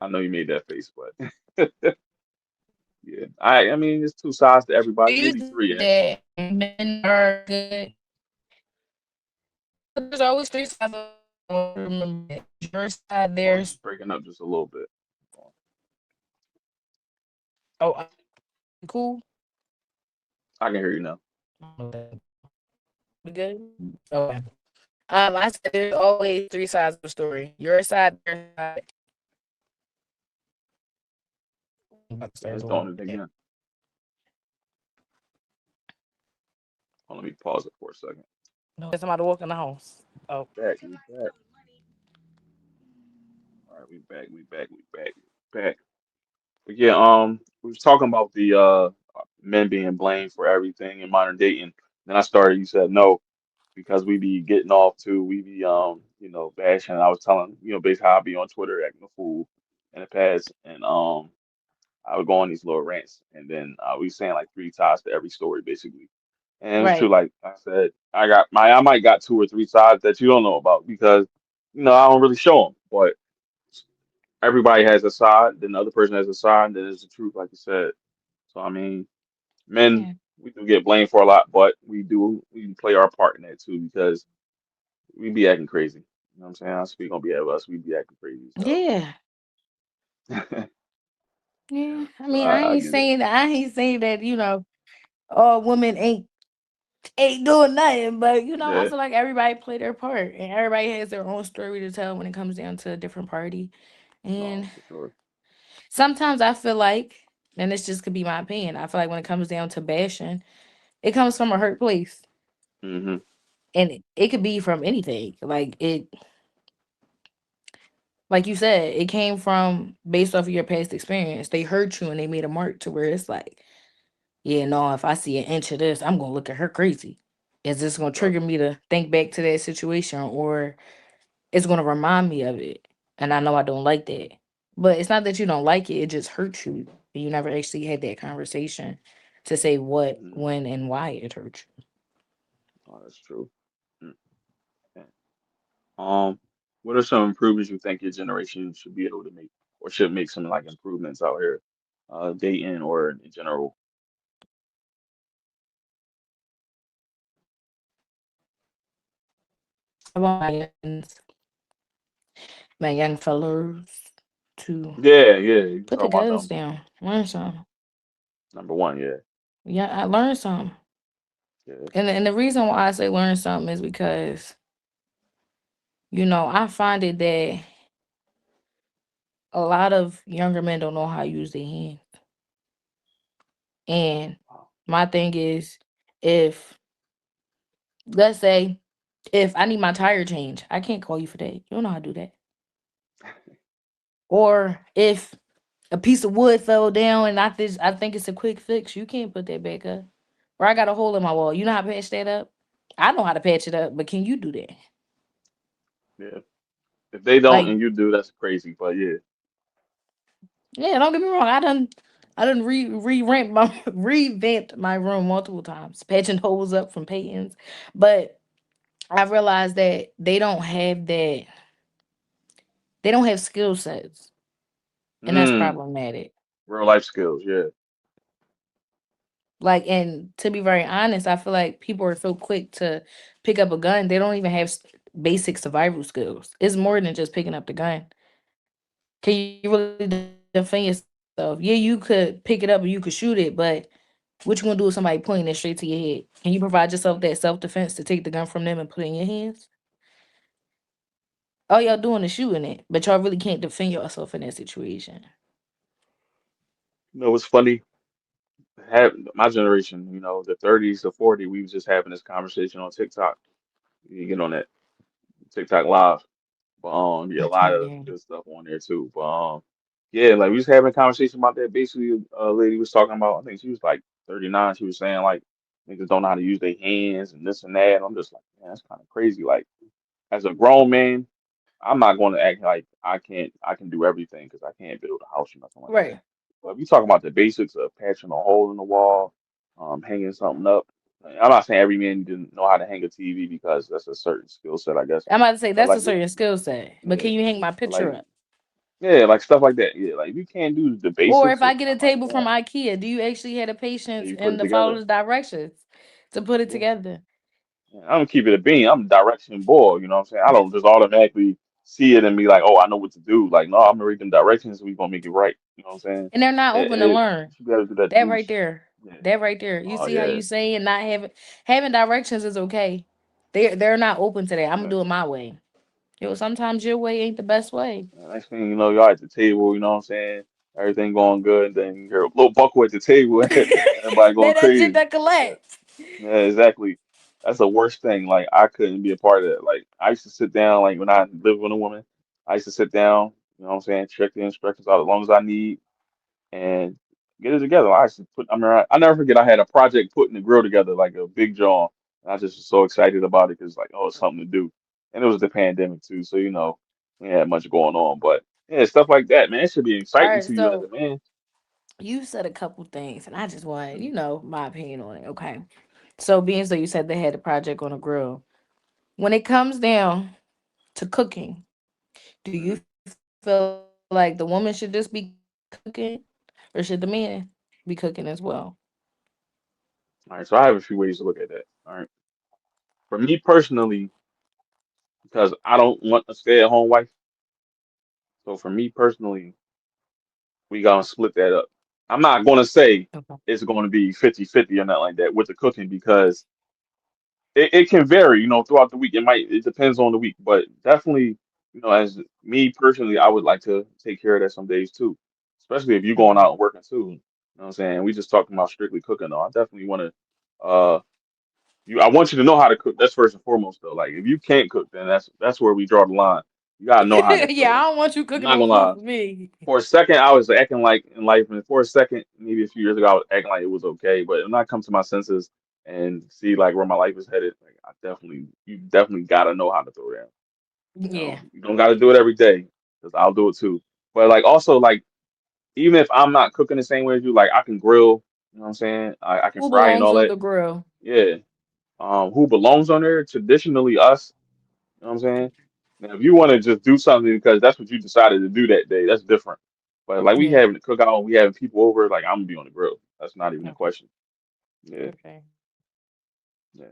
I know you made that face, but yeah, I mean there's two sides to Do everybody, you maybe think three actually. that men are good? There's always three sides of the story. Remember that. Your side, Oh, theirs. it's breaking up just a little bit. Oh, cool. I can hear you now. We good? Okay. I said there's always three sides of the story. Your side, their side. I'm about to Yeah, start it's doing doing it that. again. Let me pause it for a second. No, somebody walk in the house. We Oh, back, we back. All right, we back, we back, we back, we back. But yeah, we was talking about the men being blamed for everything in modern dating. Then I started, you said no, because we be getting off too, we be bashing. I was telling, basically how I be on Twitter acting a fool in the past and I would go on these little rants and then we saying like three sides to every story basically. And it was true, right. like I said, I might got two or three sides that you don't know about because I don't really show them. But everybody has a side, then the other person has a side, and then there's the truth, like you said. So I mean, men, Yeah. we do get blamed for a lot, but we play our part in that too because we be acting crazy. You know what I'm saying? I speak on behalf of us, we be acting crazy. So Yeah. yeah, Yeah. I so mean, I get it. I ain't saying that, all women ain't doing nothing, but I Yeah, feel like everybody play their part and everybody has their own story to tell when it comes down to a different party. no, And for sure. sometimes I feel like, and this just could be my opinion, I feel like when it comes down to bashing, it comes from a hurt place. Hmm. And it could be from anything. Like you said, it came from based off of your past experience. They hurt you and they made a mark to where it's like, yeah, no, if I see an inch of this, I'm gonna look at her crazy. Is this gonna Right. trigger me to think back to that situation, or it's gonna remind me of it? And I know I don't like that. But it's not that you don't like it, it just hurts you. You never actually had that conversation to say what, Hmm. when, and why it hurt you. Oh, that's true. Mm. Yeah. Um, what are some improvements you think your generation should be able to make, or should make some like improvements out here, dating or in general? I want my young fellows to Yeah, yeah, you can put talk the about guns them. down, learn something. Number one, yeah, Yeah, I learned something. yeah. And the reason why I say learn something is because, I find it that a lot of younger men don't know how to use their hands. And Wow. my thing is, if let's say if I need my tire change, I can't call you for that. You don't know how to do that. Or if a piece of wood fell down and I think it's a quick fix, you can't put that back up. Or I got a hole in my wall. You know how to patch that up? I know how to patch it up, but can you do that? Yeah. If they don't Like, and you do, that's crazy. But yeah, yeah, don't get me wrong. I done revamped my room multiple times, patching holes up from paintings. But I realized that they don't have skill sets, and that's mm, problematic. real life skills. Yeah. Like, and to be very honest, I feel like people are so quick to pick up a gun, they don't even have basic survival skills. It's more than just picking up the gun. Can you really defend yourself? Yeah, you could pick it up and you could shoot it, but what you gonna do with somebody pointing it straight to your head? Can you provide yourself that self defense to take the gun from them and put it in your hands? All y'all doing is shooting it, but y'all really can't defend yourself in that situation. You know, it's funny. Have my generation, the 30s to 40, we was just having this conversation on TikTok. You get on that TikTok live. But yeah, a lot TikTok of game. good stuff on there too. But yeah, like we was having a conversation about that. Basically, a lady was talking about. I think she was like 39. She was saying like niggas don't know how to use their hands and this and that. I'm just like, man, that's kind of crazy. Like as a grown man, I'm not going to act like I can do everything because I can't build a house or nothing like that. Right. But if you talk about the basics of patching a hole in the wall, hanging something up. I'm not saying every man didn't know how to hang a TV because that's a certain skill set, I guess. I'm about to say But that's like, a certain skill set. But yeah, can you hang my but picture like, up? yeah, like stuff like that. Yeah, like if you can't do the Or basics if of I get a something like table from that, IKEA, do you actually have the and patience you put it and to follow together. the directions to put it Yeah, together? yeah, I'm gonna keep it a bean. I'm a direction boy. You know what I'm saying? I don't just automatically see it and be like, oh, I know what to do. Like, no, I'm gonna read them directions and we gonna make it right. You know what I'm saying? And they're not open to learn. You gotta do that That do. right there. Yeah. That right there. You Oh see how yeah. you say and not having directions is okay. They're not open to that. I'm gonna Yeah. do it my way. Sometimes your way ain't the best way. Next thing you know, y'all at the table. You know what I'm saying? Everything going good. And then you hear a little buckle at the table. Everybody going That shit crazy. that collapse. Yeah, exactly. That's the worst thing. Like I couldn't be a part of that. Like I used to sit down, like when I lived with a woman, I used to sit down, you know what I'm saying, check the instructions out as long as I need and get it together. I used to put I mean I never forget I had a project putting the grill together, like a big jaw. And I just was so excited about it because like, oh, it's something to do. And it was the pandemic too, so we ain't had much going on. But yeah, stuff like that, man, it should be All exciting right, to you as a so man. you said a couple things, and I just want Mhm. my opinion on it. Okay, so being so you said they had a project on a grill. When it comes down to cooking, do Mhm. you feel like So you feel like the woman should just be cooking, or should the man be cooking as well? All right, so I have a few ways to look at that. All right, for me personally, because I don't want a stay-at-home wife. So for me personally, we gonna split that up. I'm not gonna say Okay. it's gonna be 50-50 or nothing like that with the cooking because it can vary, throughout the week. It depends on the week, but definitely, as me personally, I would like to take care of that some days too, especially if you're going Okay. out and working too. You know what I'm saying? We just talking about strictly cooking though. I definitely want to, I want you to know how to cook. That's first and foremost though. Like if you can't cook, then that's where we draw the line. You gotta know how to Yeah, cook. I don't want you I'm cooking not no gonna food lie. for me. For a second, I was acting like in life, and for a second, maybe a few years ago, I was acting like it was okay. But when I come to my senses and see like where my life is headed, like you definitely gotta know how to throw down. Yeah. You don't gotta do it every day, because I'll do it too. But like also like even if I'm not cooking the same way as you, like I can grill. You know what I'm saying? I can Who fry and belongs all on that. the grill? Yeah. Who belongs on there? Traditionally, us. You know what I'm saying? Now, if you want to just do something because that's what you decided to do that day, that's different. But like we Yeah. having a cookout, we having people over, like I'm gonna be on the grill. That's not even a Okay. question. Yeah, Okay. yeah.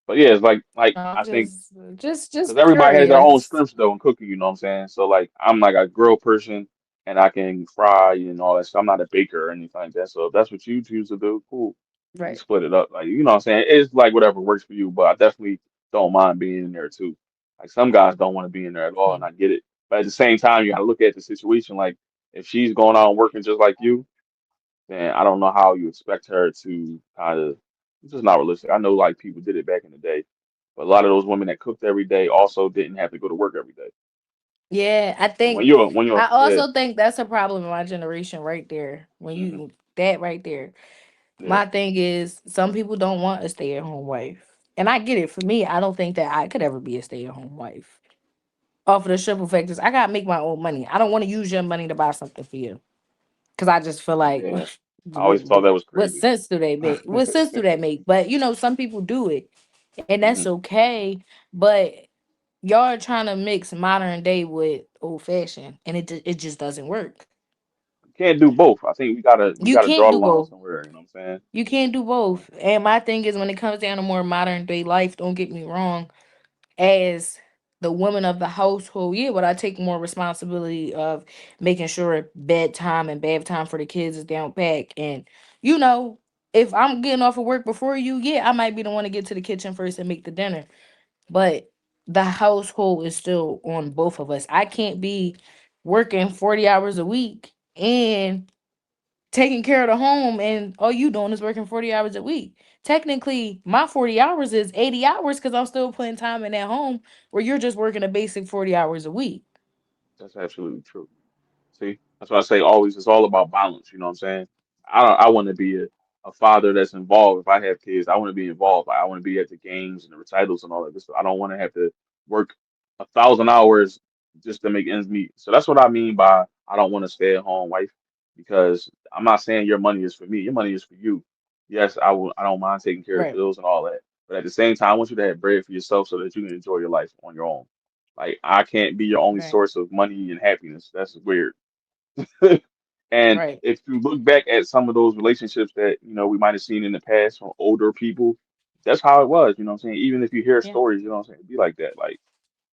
But yeah, it's like No, I'm I think just because everybody has their own curious. strengths though in cooking. You know what I'm saying? So like I'm like a grill person, and I can fry and all that stuff. I'm not a baker or anything like that. So if that's what you choose to do, cool. We Right. split it up. Like you know what I'm saying? It's like whatever works for you. But I definitely don't mind being in there too. Like some guys don't want to be in there at all, and Yeah. I get it. But at the same time, you gotta look at the situation. Like if she's going out and working just like you, then I don't know how you expect her to kind of. It's just not realistic. I know like people did it back in the day, but a lot of those women that cooked every day also didn't have to go to work every day. Yeah, I And think when you're I yeah, also think that's a problem in my generation right there. When hmm you that right there. yeah, My thing is some people don't want a stay-at-home wife. And I get it. For me, I don't think that I could ever be a stay-at-home wife. Off of the simple fact is I gotta make my own money. I don't want to use your money to buy something for you. Cause I just feel like yeah. I always thought that was what crazy. sense do they make? What sense do that make? But some people do it. And that's hmm okay. But y'all are trying to mix modern day with old fashioned, and it just doesn't work. Can't do both. I think we You gotta can't draw the do line both. somewhere. You know what I'm saying? You can't do both. And my thing is, when it comes down to more modern day life, don't get me wrong, as the woman of the household, yeah, but I take more responsibility of making sure bedtime and bath time for the kids is down pack. And you know, if I'm getting off of work before you, yeah, I might be the one to get to the kitchen first and make the dinner. But the household is still on both of us. I can't be working 40 hours a week and taking care of the home, and all you doing is working 40 hours a week. Technically, my 40 hours is 80 hours because I'm still putting time in at home where you're just working a basic 40 hours a week. That's absolutely true. See, that's why I say always it's all about balance. You know what I'm saying? I want to be a father that's involved. If I have kids, I want to be involved. I want to be at the games and the recitals and all that. This I don't want to have to work 1,000 hours just to make ends meet. So that's what I mean by I don't want to stay at home wife because I'm not saying your money is for me. Your money is for you. Yes, I will. I don't mind taking care of Right, bills and all that. But at the same time, I want you to have bread for yourself so that you can enjoy your life on your own. Like I can't be your only right, source of money and happiness. That's weird. And right. if you look back at some of those relationships that, we might have seen in the past from older people, that's how it was, you know what I'm saying? Even if you hear Yeah. stories, you know what I'm saying? It'd be like that. Like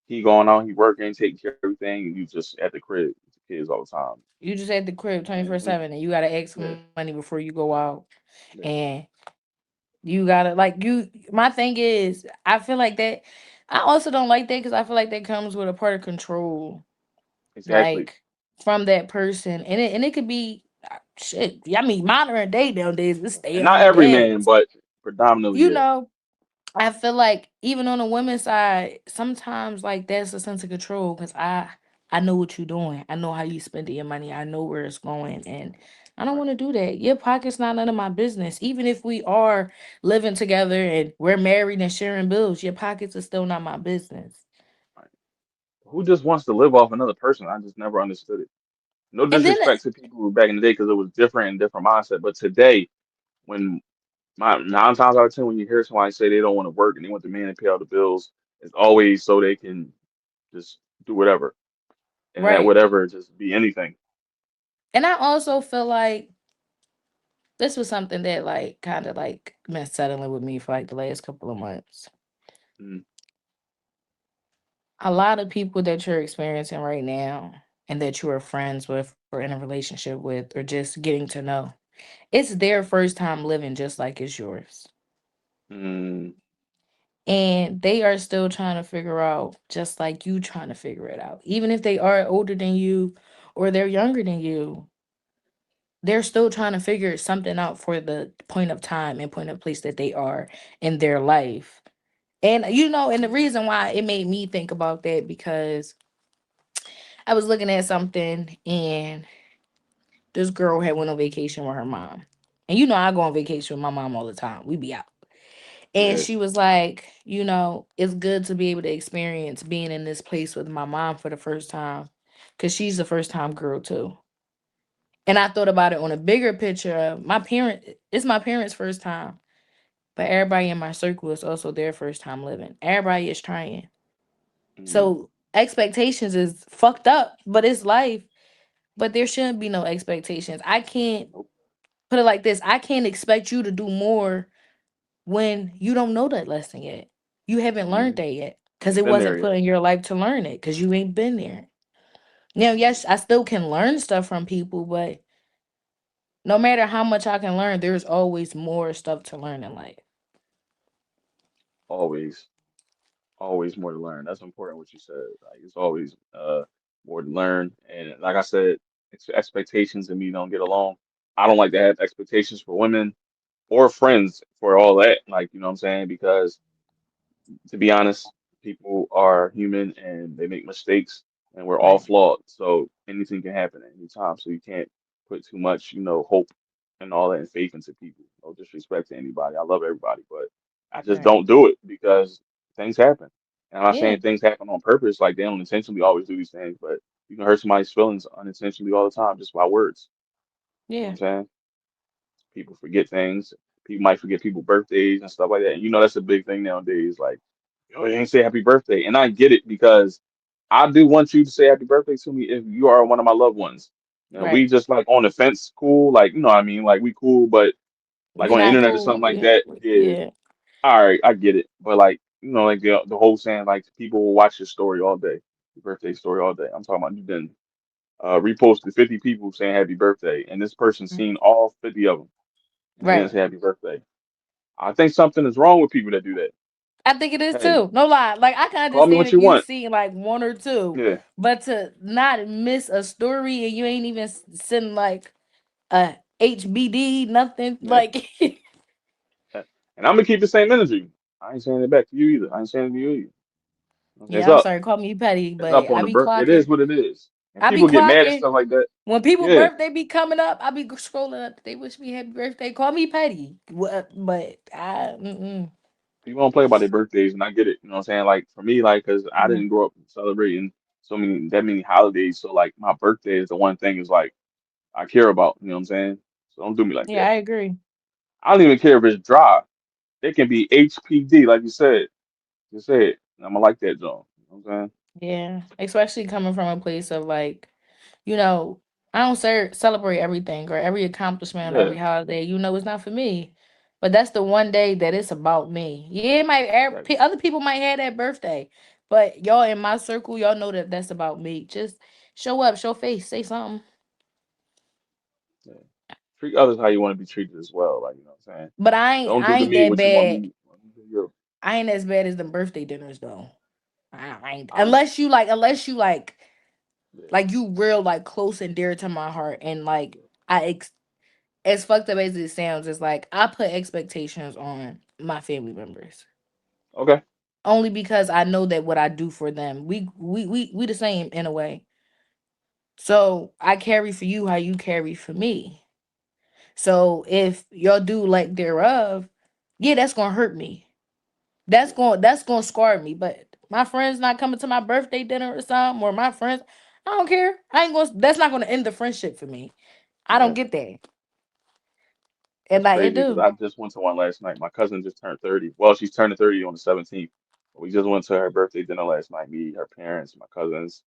he going out, he working, taking care of everything, and you just at the crib with the kids all the time. You just at the crib And 24/7 and you got to ask for yeah, money before you go out. yeah, And you got to, my thing is, I feel like that. I also don't like that because I feel like that comes with a part of control, exactly. like from that person, and it could be shit. I mean, modern day nowadays, we stay And at not home every man, dads. but predominantly, You yeah. know, I feel like even on the women's side, sometimes like that's a sense of control because I know what you're doing. I know how you spending your money. I know where it's going, and I don't Right, want to do that. Your pocket's not none of my business. Even if we are living together and we're married and sharing bills, your pockets are still not my business. right. Who just wants to live off another person? I just never understood it. No And then disrespect to people back in the day because it was different and different mindset. But today, when 9 times out of 10, when you hear somebody say they don't want to work and they want the man to pay all the bills, it's always so they can just do whatever. and that Right. whatever just be anything. And I also feel like this was something that like kind of like been settling with me for like the last couple of months. Mm, A lot of people that you're experiencing right now and that you are friends with or in a relationship with or just getting to know, it's their first time living just like it's yours. mm, And they are still trying to figure out just like you trying to figure it out. Even if they are older than you or they're younger than you, they're still trying to figure something out for the point of time and point of place that they are in their life. And and the reason why it made me think about that because I was looking at something and this girl had went on vacation with her mom. And I go on vacation with my mom all the time. We be out. And yeah. she was like, it's good to be able to experience being in this place with my mom for the first time. Cause she's the first time girl too. And I thought about it on a bigger picture of it's my parents' first time. But everybody in my circle is also their first time living. Everybody is trying. Mm, So expectations is fucked up, but it's life. But there shouldn't be no expectations. I can't nope. put it like this. I can't expect you to do more when you don't know that lesson yet. You haven't learned Mm, that yet you because ain't it been there wasn't yet. put in your life to learn it because you ain't been there. Now, Yeah. yes, I still can learn stuff from people, but no matter how much I can learn, there's always more stuff to learn in life. Always, always more to learn. That's important what you said. Like it's always more to learn. And like I said, expectations and me don't get along. I don't like to have expectations for women or friends for all that. Like, you know what I'm saying? Because to be honest, people are human and they make mistakes and we're all Right, flawed. So anything can happen at any time. So you can't put too much, hope and all that and faith into people. No disrespect to anybody. I love everybody, but I just right. don't do it because things happen. And I'm not Yeah, saying things happen on purpose, like they don't intentionally always do these things, but you can hurt somebody's feelings unintentionally all the time just by words. You know what yeah, I'm saying? People forget things. People might forget people's birthdays and stuff like that. And that's a big thing nowadays. Like, you ain't say happy birthday. And I get it because I do want you to say happy birthday to me if you are one of my loved ones. We right. just like on the fence, cool. Like, you know what I mean? Like, we cool, but like We on the not internet or cool. something like that, yeah, Yeah, all right, I get it. But like, like the whole saying, like, people will watch your story all day, your birthday story all day. I'm talking about you done reposted 50 people saying happy birthday, and this person mm, seen all 50 of them and they didn't right. say happy birthday. I think something is wrong with people that do that. I think it is Hey, too. No lie. Like I can call me understand what if you you want. see like one or two, Yeah, but to not miss a story and you ain't even send like a HBD, nothing yeah. like. And I'm gonna keep the same energy. I ain't saying it back to you either. I ain't saying it to you either. Okay, it's Yeah, I'm up. sorry, call me petty, It's but up I on the be birth. It is clocking. what it is. And I be people get mad at clocking stuff like that. when people Yeah, birthday be coming up. I be scrolling up. They wish me happy birthday. Call me petty. What? But people don't play about their birthdays, and I get it. You know what I'm saying? Like for me, like, cause I mm, didn't grow up celebrating that many holidays. So like my birthday is the one thing is like I care about. You know what I'm saying? So don't do me like yeah, that. I agree. I don't even care if it's dry. It can be HPD, like you said. Just say it. And I'm gonna like that, John. You know what I'm Yeah, especially coming from a place of like, you know, I don't celebrate everything or every accomplishment or saying? every holiday. It's not for me. But that's the one day that it's about me. Yeah, it might Exactly. other people might have that birthday, but y'all in my circle, y'all know that that's about me. Just show up, show face, say something. Yeah. Treat others how you want to be treated as well. Like, you know what I'm saying? But I ain't Don't do I to ain't me that what you want bad. me to do you. I ain't as bad as the birthday dinners though. I ain't I understand. unless you Yeah. like you real like close and dear to my heart and like as fucked up as it sounds, it's like I put expectations on my family members. Okay. Only because I know that what I do for them, we the same in a way. So I carry for you how you carry for me. So if y'all do like thereof, yeah, that's gonna hurt me. Yeah. That's gonna scar me. But my friends not coming to my birthday dinner or something, or my friends, I don't care. I ain't gonna. That's not gonna end the friendship for me. I don't Yeah. get that, and That's like it crazy because do. I just went to one last night. My cousin just turned 30. Well, she's turning 30 on the 17th. We just went to her birthday dinner last night. Me, her parents, my cousins.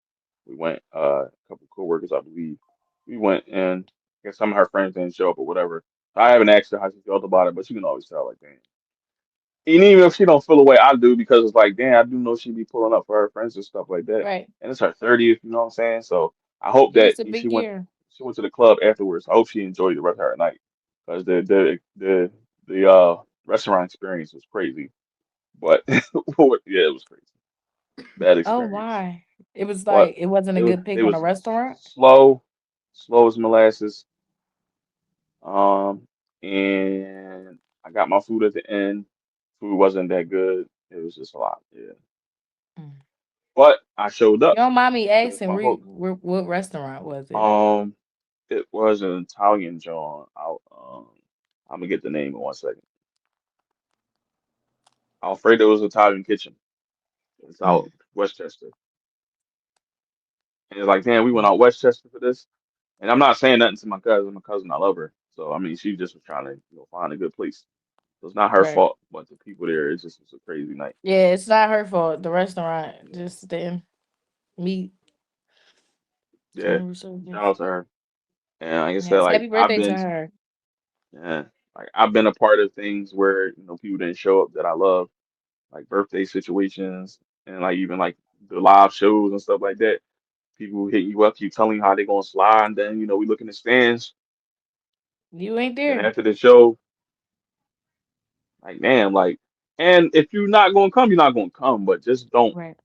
We went, a couple coworkers, I believe. We went, and I guess some of her friends didn't show up or whatever. I haven't asked her how she felt about it, but you can always tell, like, damn. And even if she don't feel the way I do, because it's like, damn, I do know she be pulling up for her friends and stuff like that. Right. And it's her 30th, you know what I'm saying? So I hope Yeah, that it's a if big year. she went to the club afterwards. I hope she enjoyed the rest of her night. Because the restaurant experience was crazy. But yeah, it was crazy. Bad Oh, experience. why? It was But like it wasn't a good it pick on a was restaurant? slow, slow as molasses. Um, and I got my food at the end. Food wasn't that good. It was just a lot. Yeah. Mm. But I showed You up don't mind me to the asking fun folk. what restaurant was it? Um, it was an Italian joint. I'm gonna get the name in 1 second. Alfredo's Italian Kitchen. It's Mm. out Westchester. And it's like, damn, we went Mm. out Westchester for this. And I'm not saying nothing to my cousin. My cousin, I love her. So I mean, she just was trying to, find a good place. So it's not her Right. fault, but the people there, it just was a crazy night. Yeah, it's not her fault. The restaurant Yeah, just didn't meet yeah. terms of Shout service. out to her. And like I said, Yes. like Happy birthday to her. yeah, like I've been a part of things where people didn't show up that I love, like birthday situations and like even like the live shows and stuff like that. People hit you up, keep telling you how they gonna slide, and then we look in the stands. You ain't Then there. after the show, like damn, like, and if you're not gonna come, you're not gonna come, but just don't Right.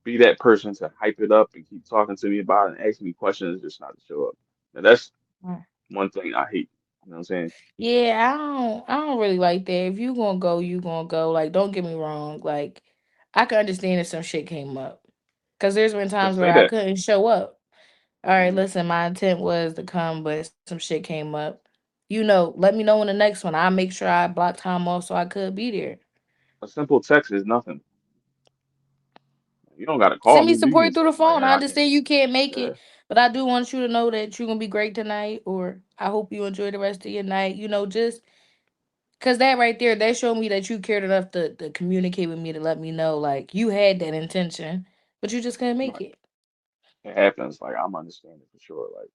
be that person to hype it up and keep talking to me about it and asking me questions just not to show up. And that's Right. one thing I hate. You know what I'm saying? Yeah, I don't really like that. If you gonna go, you gonna go. Like, don't get me wrong. Like, I can understand if some shit came up. Cause there's been times Just where say I that. couldn't show up. All right, Hmm. listen, my intent was to come, but some shit came up. Let me know in the next one. I'll make sure I block time off so I could be there. A simple text is nothing. You don't gotta call Send me me, but you can support just through the text me like, phone. hey, I I can't. understand you can't make Yeah, it, but I do want you to know that you're gonna be great tonight, or I hope you enjoy the rest of your night. Just cause that right there, that showed me that you cared enough to communicate with me to let me know like you had that intention, but you just couldn't make right. it. It happens. Like I'm understanding for sure. Like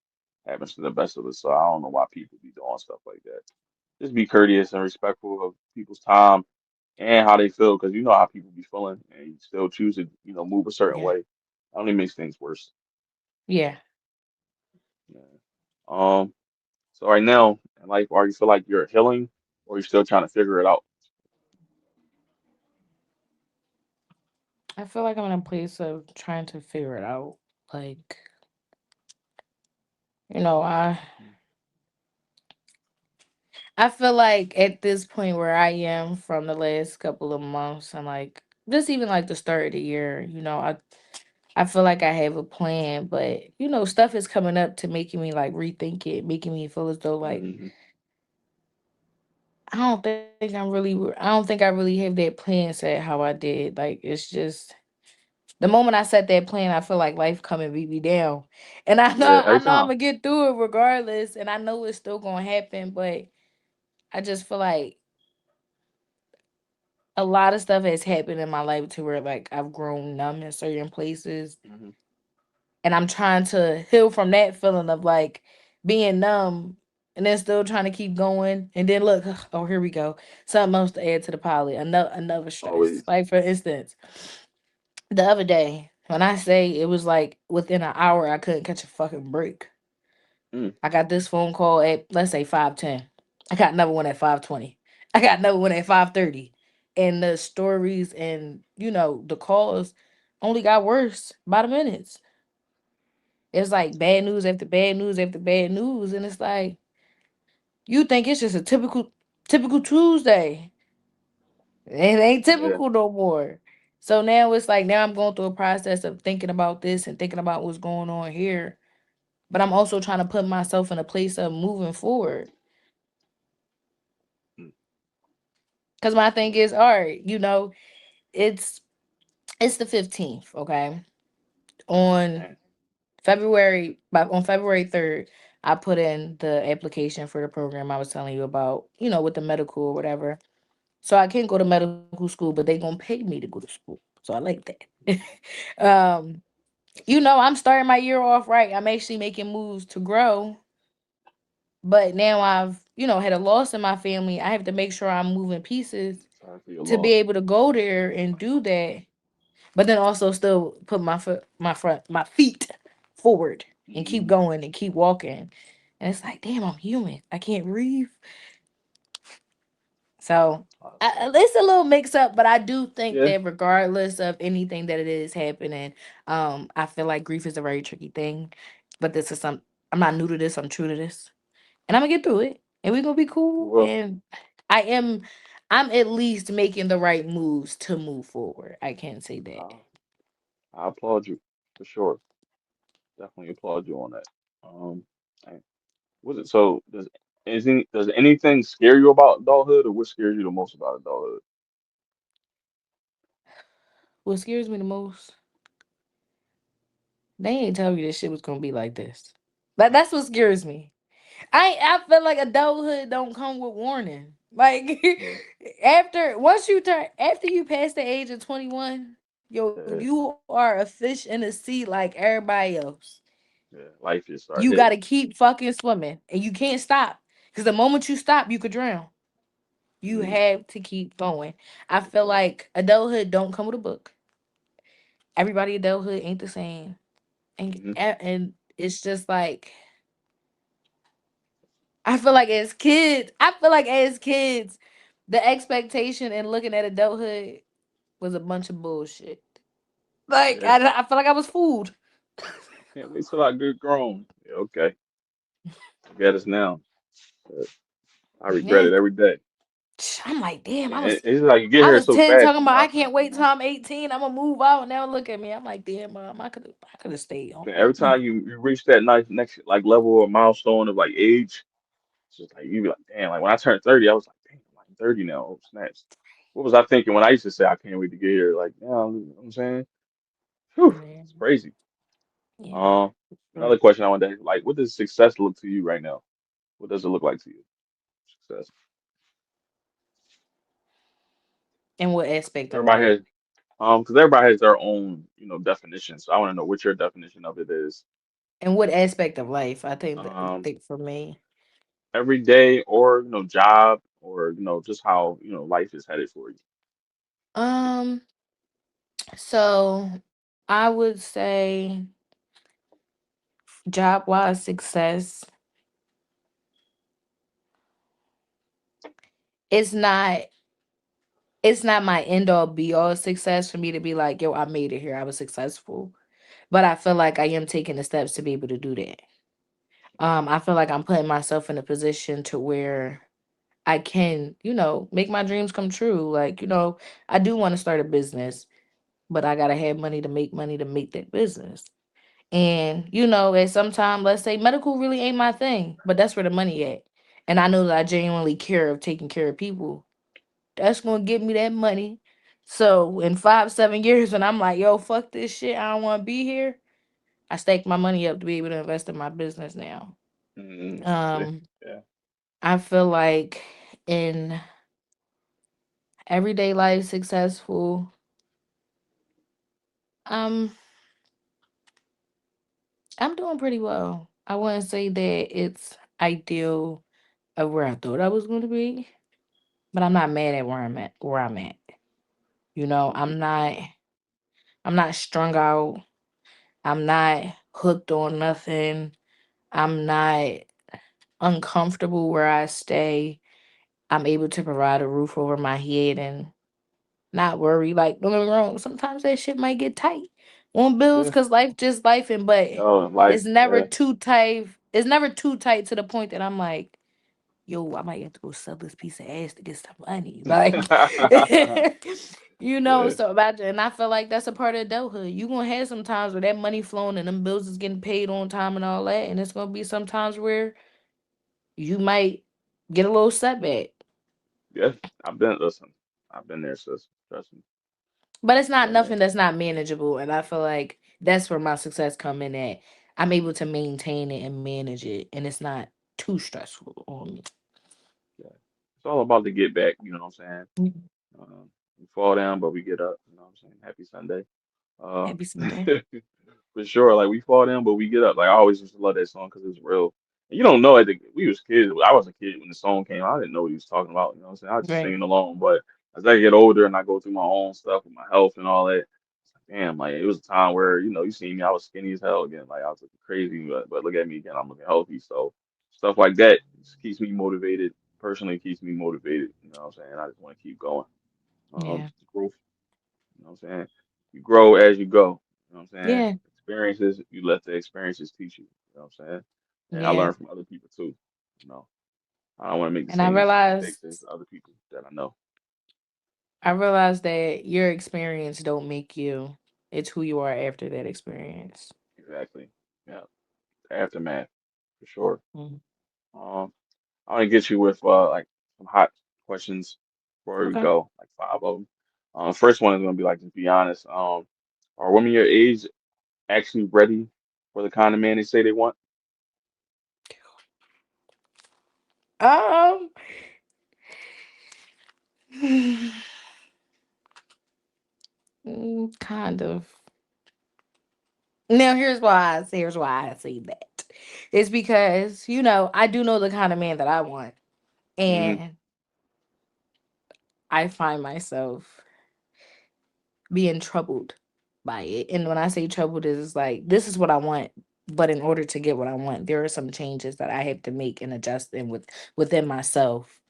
happens to the best of us. So I don't know why people be doing stuff like that. Just be courteous and respectful of people's time and how they feel, because you know how people be feeling, and you still choose to, move a certain Yeah. way. That only makes things worse. Yeah. Yeah. Um. So right now, in life, are you feel like you're healing, or you still trying to figure it out? I feel like I'm in a place of trying to figure it out. Like, you know, I I feel like at this point where I am from the last couple of months and like just even like the start of the year, I feel like I have a plan, but stuff is coming up to making me like rethink it, making me feel as though like Hmm. I don't think I really have that plan set how I did. Like it's just the moment I set that plan, I feel like life come and beat me down. And I know Yeah, I every know I'm time. gonna get through it regardless, and I know it's still gonna happen, but I just feel like a lot of stuff has happened in my life to where like I've grown numb in certain places, Hmm. and I'm trying to heal from that feeling of like being numb and then still trying to keep going. And then look, oh here we go, something else to add to the pile. Another stress. Always. Like for instance, the other day when I say it was like within an hour I couldn't catch a fucking break. Mm. I got this phone call at let's say 5:10. I got another one at 5:20. I got another one at 5:30. And the stories and the calls only got worse by the minutes. It's like bad news after bad news after bad news, and it's like you think it's just a typical Tuesday. It ain't Yeah. typical no more. So now it's like now I'm going through a process of thinking about this and thinking about what's going on here, but I'm also trying to put myself in a place of moving forward. Mm. Cause my thing is, all right, it's it's the 15th, okay? On Man. on February 3rd, I put in the application for the program I was telling you about, with the medical or whatever. So I can go to medical school, but they gonna pay me to go to school. So I like that. um, That's You know, I'm starting my year off right. I'm actually making moves to grow, but now I've, had a loss in my family. I have to make sure I'm moving pieces sorry for your to be loss. able to go there and do that, but then also still put my feet forward and keep Hmm. going and keep walking. And it's like, damn, I'm human. I can't breathe. So it's a little mix up, but I do think Yeah. that regardless of anything that it is happening, I feel like grief is a very tricky thing. But this is some I'm not new to this. I'm true to this, and I'm gonna get through it, and we're gonna be cool. Well, And I am, I'm at least making the right moves to move forward. I can't say that. I, I applaud you for sure. Definitely applaud you on that. And was it so? Does anything scare you about adulthood, or what scares you the most about adulthood? What scares me the most, they ain't tell me this shit was gonna be like this. That's what scares me. I feel like adulthood don't come with warning. Like Yeah, after you pass the age of 21, yo, yeah, you are a fish in a sea like everybody else. yeah. Life just You start gotta hitting. keep fucking swimming. And you can't stop. Cause the moment you stop, you could drown. You Mm, have to keep going. I feel yeah. like adulthood don't come with a book. Everybody adulthood ain't the same. Hmm. And it's just like I feel like as kids, the expectation and looking at adulthood was a bunch of bullshit. Like Yeah. I feel like I was fooled. Can't wait till I get grown. Yeah, okay. I get us now. But I regret Yeah. it every day. I'm like, damn, It's like you get I here was so 10 fast. talking You're about I not, can't wait till I'm 18. I'm gonna move out. Now look at me. I'm like, damn, mom, I could have stayed then home. every time you reach that nice next like level or milestone of like age, it's just like you be like, damn. Like when I turned 30, I was like, damn, I'm like 30 now. Oh, snaps. What was I thinking when I used to say I can't wait to get here? Like, yeah, you know what I'm saying? Whew, Yeah, it's crazy. yeah. Um, Sure. Another question I want to ask, like, what does success look to you right now? What does it look like to you? Success. In what aspect of Everybody life? has, because everybody has their own, definition. So I want to know what your definition of it is. In what aspect of life? I Um, think for me. every day, or job, or just how life is headed for you. Um, so I would say job wise success, it's not it's not my end all be all success for me to be like, yo, I made it here. I was successful. But I feel like I am taking the steps to be able to do that. I feel like I'm putting myself in a position to where I can, make my dreams come true. Like, I do want to start a business, but I gotta have money to make that business. And, at some time, let's say medical really ain't my thing, but that's where the money at. And I know that I genuinely care of taking care of people. That's gonna give me that money. So in 5, 7 years, when I'm like, yo, fuck this shit, I don't wanna be here. I stake my money up to be able to invest in my business now. I see. Um, Yeah. I feel like in everyday life successful, um, I'm doing pretty well. I wouldn't say that it's ideal of where I thought I was going to be, but I'm not mad at where I'm at. You know, Hmm. I'm not strung out. I'm not hooked on nothing. I'm not uncomfortable where I stay. I'm able to provide a roof over my head and not worry. Like, don't get me wrong, sometimes that shit might get tight on bills Yeah. because life just life and but Oh, life. it's never Yeah. too tight. It's never too tight to the point that I'm like, yo, I might have to go sell this piece of ass to get some money. Like, Yeah. so imagine, and I feel like that's a part of adulthood. You gonna have some times where that money flowing and them bills is getting paid on time and all that, and it's gonna be some times where you might get a little setback. Yeah. Listen. I've been there, sis. Trust me. But it's I've not been there. nothing that's not manageable, and I feel like that's where my success come in at. I'm able to maintain it and manage it, and it's not too stressful on me. Yeah. It's all about the get back. You know what I'm saying? Mhm. We fall down, but we get up. You know what I'm saying? Happy Sunday. Uh, Maybe someday. for sure. Like we fall down, but we get up. Like I always used to love that song because it's real. And you don't know it. We was kids. I was a kid when the song came out. I didn't know what he was talking about. You know what I'm saying? I was just Right. singing along. But as I get older and I go through my own stuff with my health and all that, it's like, damn, like it was a time where, you see me, I was skinny as hell again. Like I was looking crazy, but look at me again, I'm looking healthy. So stuff like that just keeps me motivated. Personally keeps me motivated. You know what I'm saying? I just want to keep going. Yeah. Growth, you know what I'm saying? You grow as you go. You know what I'm saying? Yeah. Experiences, you let the experiences teach you. You know what I'm saying? And I Yeah. learn from other people too. You know, I don't want to make the And I same mistakes realized as other people that I know. I realized that your experience don't make you. It's who you are after that experience. Exactly. Yeah. The aftermath for sure. Mhm. Um, I want to get you with like some hot questions before we Okay. go, like five of them. First one is gonna be like, just be honest. Are women your age actually ready for the kind of man they say they want? Um, kind of. Now here's why I say that. It's because, I do know the kind of man that I want. Hmm. And I find myself being troubled by it. And when I say troubled, is like this is what I want. But in order to get what I want, there are some changes that I have to make and adjust within myself.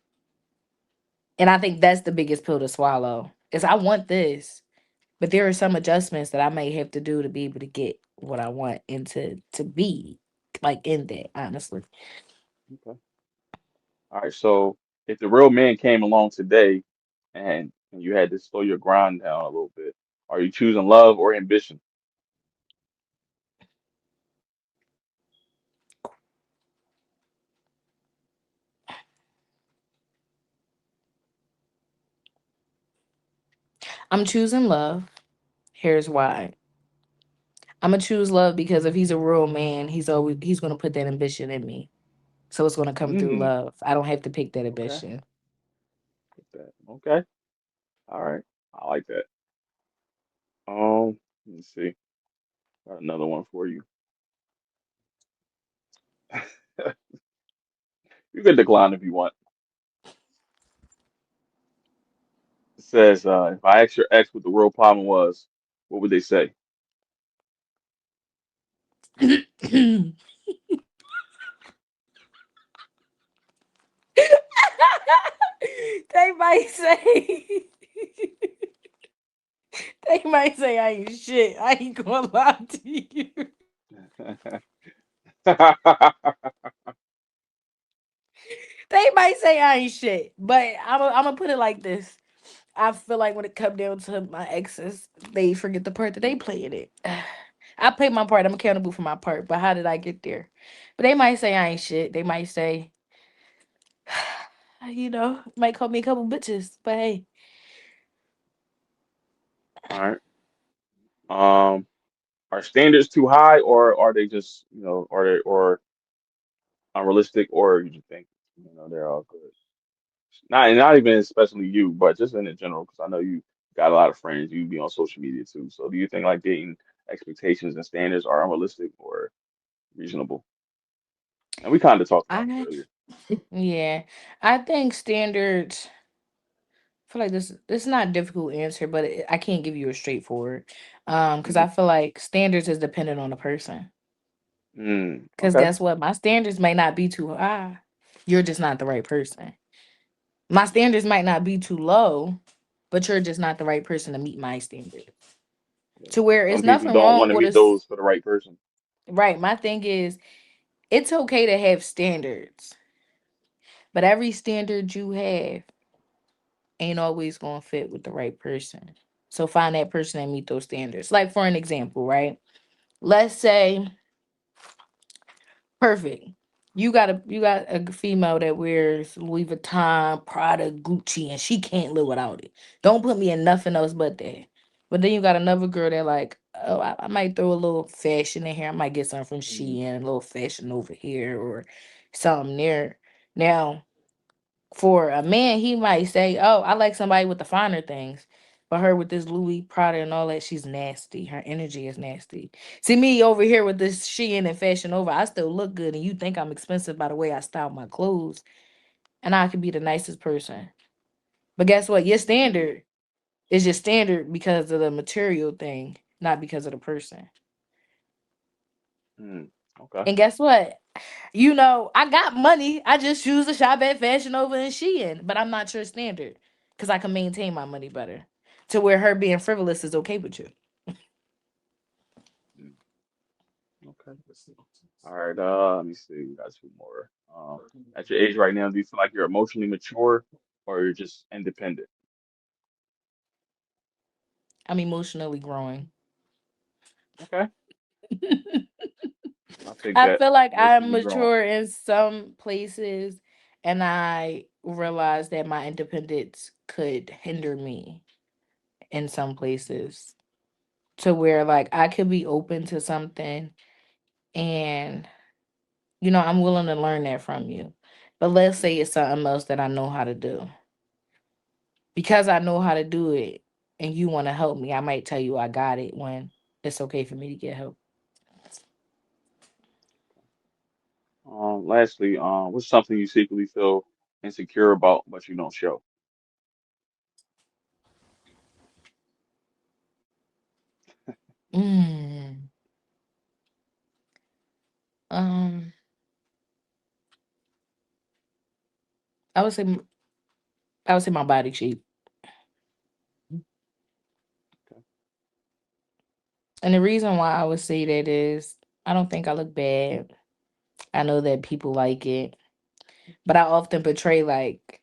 And I think that's the biggest pill to swallow. Is I want this, but there are some adjustments that I may have to do to be able to get what I want and to be like in that, honestly. Okay. All right. So if the real man came along today and you had to slow your grind down a little bit, are you choosing love or ambition? I'm choosing love. Here's why. I'm gonna choose love because if he's a real man, he's gonna put that ambition in me. So it's gonna come through Mm, love. I don't have to pick that okay. ambition. Get that. Okay. All right. I like that. Let me see. Got another one for you. You can decline if you want. It says, if I asked your ex what the real problem was, what would they say? They might say they might say I ain't shit. I ain't gonna lie to you. They might say I ain't shit, but I'm gonna put it like this. I feel like when it come down to my exes, they forget the part that they play in it. I played my part. I'm accountable for my part. But how did I get there? But they might say I ain't shit. They might say, might call me a couple bitches. But hey, All right. Um, are standards too high, or are they just, are they or unrealistic, or you just think, they're all good? Not even especially you, but just in general, because I know you got a lot of friends. You be on social media too. So do you think like dating expectations and standards are unrealistic or reasonable? And we kind of talked about this I earlier. yeah, I think standards. I feel like this is not a difficult answer, but I can't give you a straightforward. Because Hmm. I feel like standards is dependent on the person. Because Okay. guess what, my standards may not be too high. You're just not the right person. My standards might not be too low, but you're just not the right person to meet my standards. Yeah. To where it's Some people nothing don't want wrong to with meet us. those for the right person. Right. My thing is, it's okay to have standards, but every standard you have ain't always going to fit with the right person. So find that person and meet those standards. Like, for an example, right? Let's say, perfect. You got a female that wears Louis Vuitton, Prada, Gucci, and she can't live without it. Don't put me in nothing else but that. But then you got another girl that like, oh, I might throw a little fashion in here. I might get something from Hmm. Shein, a little fashion over here, or something there. Now, for a man, he might say, "Oh, I like somebody with the finer things." But her with this Louis Prada and all that, she's nasty. Her energy is nasty. See me over here with this Shein and Fashion Over. I still look good, and you think I'm expensive by the way I style my clothes, and I could be the nicest person. But guess what? Your standard is your standard because of the material thing, not because of the person. Mm, okay. And guess what? I got money. I just choose to shop at Fashion Over and Shein, but I'm not your standard because I can maintain my money better. To where her being frivolous is okay with you. Mm, okay. All right. Let me see. We got two more. At your age right now, do you feel like you're emotionally mature or you're just independent? I'm emotionally growing. Okay. I'll take I that. feel like I'm Emotionally growing. mature in some places, and I realize that my independence could hinder me in some places. To where like I could be open to something, and I'm willing to learn that from you. But let's say it's something else that I know how to do. Because I know how to do it and you want to help me, I might tell you I got it when it's okay for me to get help. Lastly, what's something you secretly feel insecure about but you don't show? Mm. Um, I would say I would say my body shape. Okay. And the reason why I would say that is I don't think I look bad. I know that people like it, but I often portray like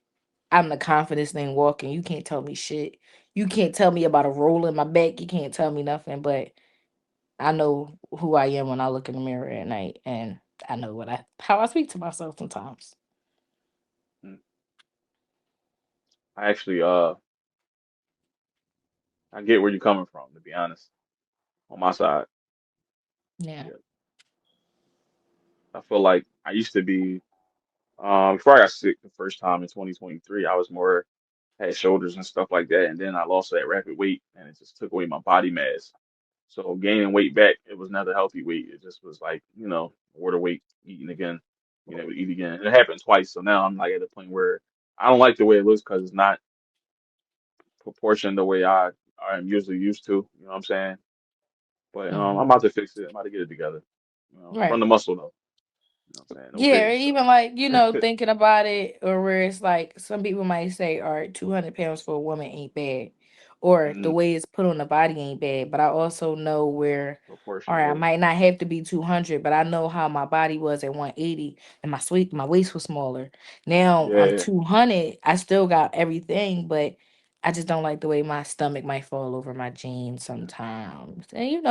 I'm the confidence thing walking. You can't tell me shit. You can't tell me about a roll in my back. You can't tell me nothing. But I know who I am when I look in the mirror at night, and I know how I speak to myself sometimes. Mm. I actually, I get where you're coming from, to be honest. On my side, Yeah. yeah, I feel like I used to be. Before I got sick the first time in 2023, I was more had shoulders and stuff like that, and then I lost that rapid weight, and it just took away my body mass. So gaining weight back, it was never healthy weight. It just was like, water weight, eating again, eat again. And it happened twice, so now I'm like at the point where I don't like the way it looks because it's not proportioned the way I am usually used to. You know what I'm saying? But I'm Hmm. about to fix it. I'm about to get it together. From Right. the muscle though. You know what I'm saying? No Yeah, or big even stuff. like, thinking about it, or where it's like some people might say, all right, 200 pounds for a woman ain't bad. Or the Mm, way it's put on the body ain't bad. But I also know where, all proportion, right, I yeah. might not have to be 200, but I know how my body was at 180 and my waist was smaller. Now I'm Yeah, 200. I still got everything, but I just don't like the way my stomach might fall over my jeans sometimes. And,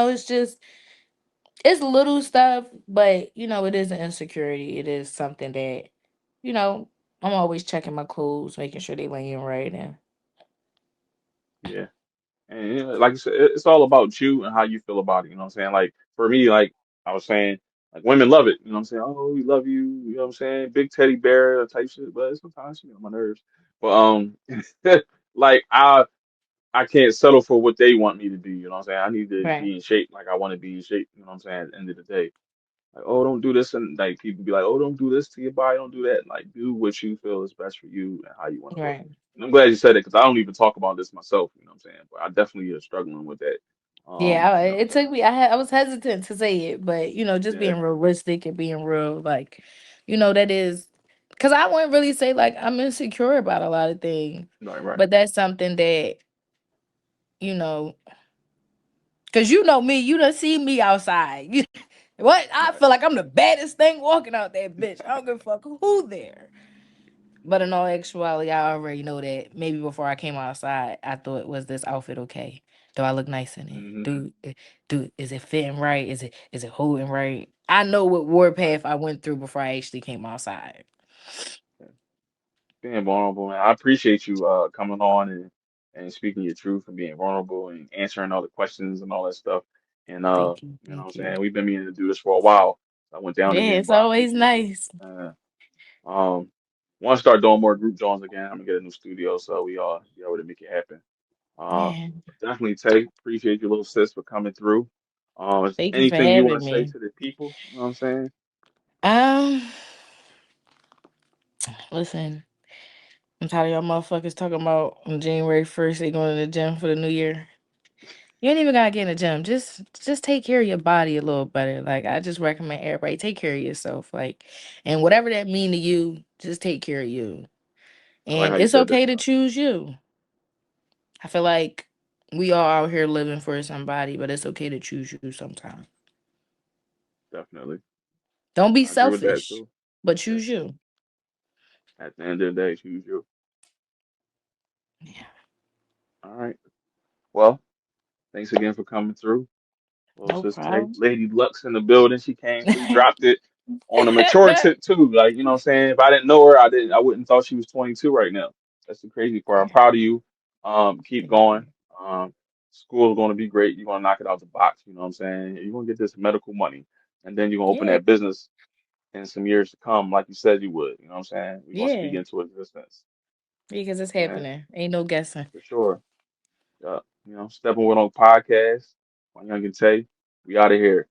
it's little stuff, but it is an insecurity. It is something that, you know, I'm always checking my clothes, making sure they laying right. And yeah. And like you said, it's all about you and how you feel about it. You know what I'm saying? Like for me, like I was saying, like women love it. You know what I'm saying? Oh, we love you. You know what I'm saying? Big teddy bear type shit. But sometimes you get on my nerves. But like I can't settle for what they want me to be. You know what I'm saying? I need to right, be in shape like I want to be in shape. You know what I'm saying? At the end of the day, like oh, don't do this, and like people be like, oh, don't do this to your body. Don't do that. Like do what you feel is best for you and how you want to look. right. And I'm glad you said it because I don't even talk about this myself. You know what I'm saying? But I definitely are struggling with that. Yeah, it So took me. I was hesitant to say it, but just yeah, being realistic and being real, like, that is, because I wouldn't really say like I'm insecure about a lot of things, right, right, but that's something that you know, because me, you done see me outside. What I right. feel like I'm the baddest thing walking out that bitch. I don't give a fuck who there. But in all actuality, I already know that maybe before I came outside, I thought, was this outfit okay? Do I look nice in it? Hmm. Is it fitting right? Is it holding right? I know what Right. warpath I went through before I actually came outside. Yeah. Being vulnerable, man. I appreciate you coming on and speaking your truth and being vulnerable and answering all the questions and all that stuff. And Thank you, you know what I'm thank you. saying? We've been meaning to do this for a while. I went down Yeah, again, it's but I always appreciate you. nice. Uh, um, want to start doing more group joins again. I'm gonna get a new studio, so we all be able to make it happen. Uh, Yeah. Definitely, Tay. Appreciate your little sis for coming through. Is Thank you for anything you want having to say me. to the people? You know what I'm saying? Um, listen, I'm tired of y'all motherfuckers talking about on January 1st they going to the gym for the new year. You ain't even gotta get in the gym. Just take care of your body a little better. Like I just recommend everybody take care of yourself. Like and whatever that mean to you, just take care of you. I like And how you it's said that. okay to choose you. I feel like we all out here living for somebody, but it's okay to choose you sometimes. Definitely. Don't be I agree with that selfish, too. but Yeah. choose you. At the end of the day, choose you. Yeah, All right. Well, thanks again for coming through. Little no sis Tay. problem. Lady Lux in the building. She came through, dropped it on a mature tip too. Like, you know what I'm saying? If I didn't know her, I wouldn't thought she was 22 right now. That's the crazy part. I'm proud of you. Keep Thank going. you. Um, School is gonna be great. You're gonna knock it out the box, you know what I'm saying? You're gonna get this medical money. And then you're gonna open Yeah, that business in some years to come, like you said you would. You know what I'm saying? We're gonna speak yeah, into existence. because it's Man, happening. Ain't no guessing. for sure. Yeah. You know, Stepping with on podcast. My youngin' Tay. We out of here.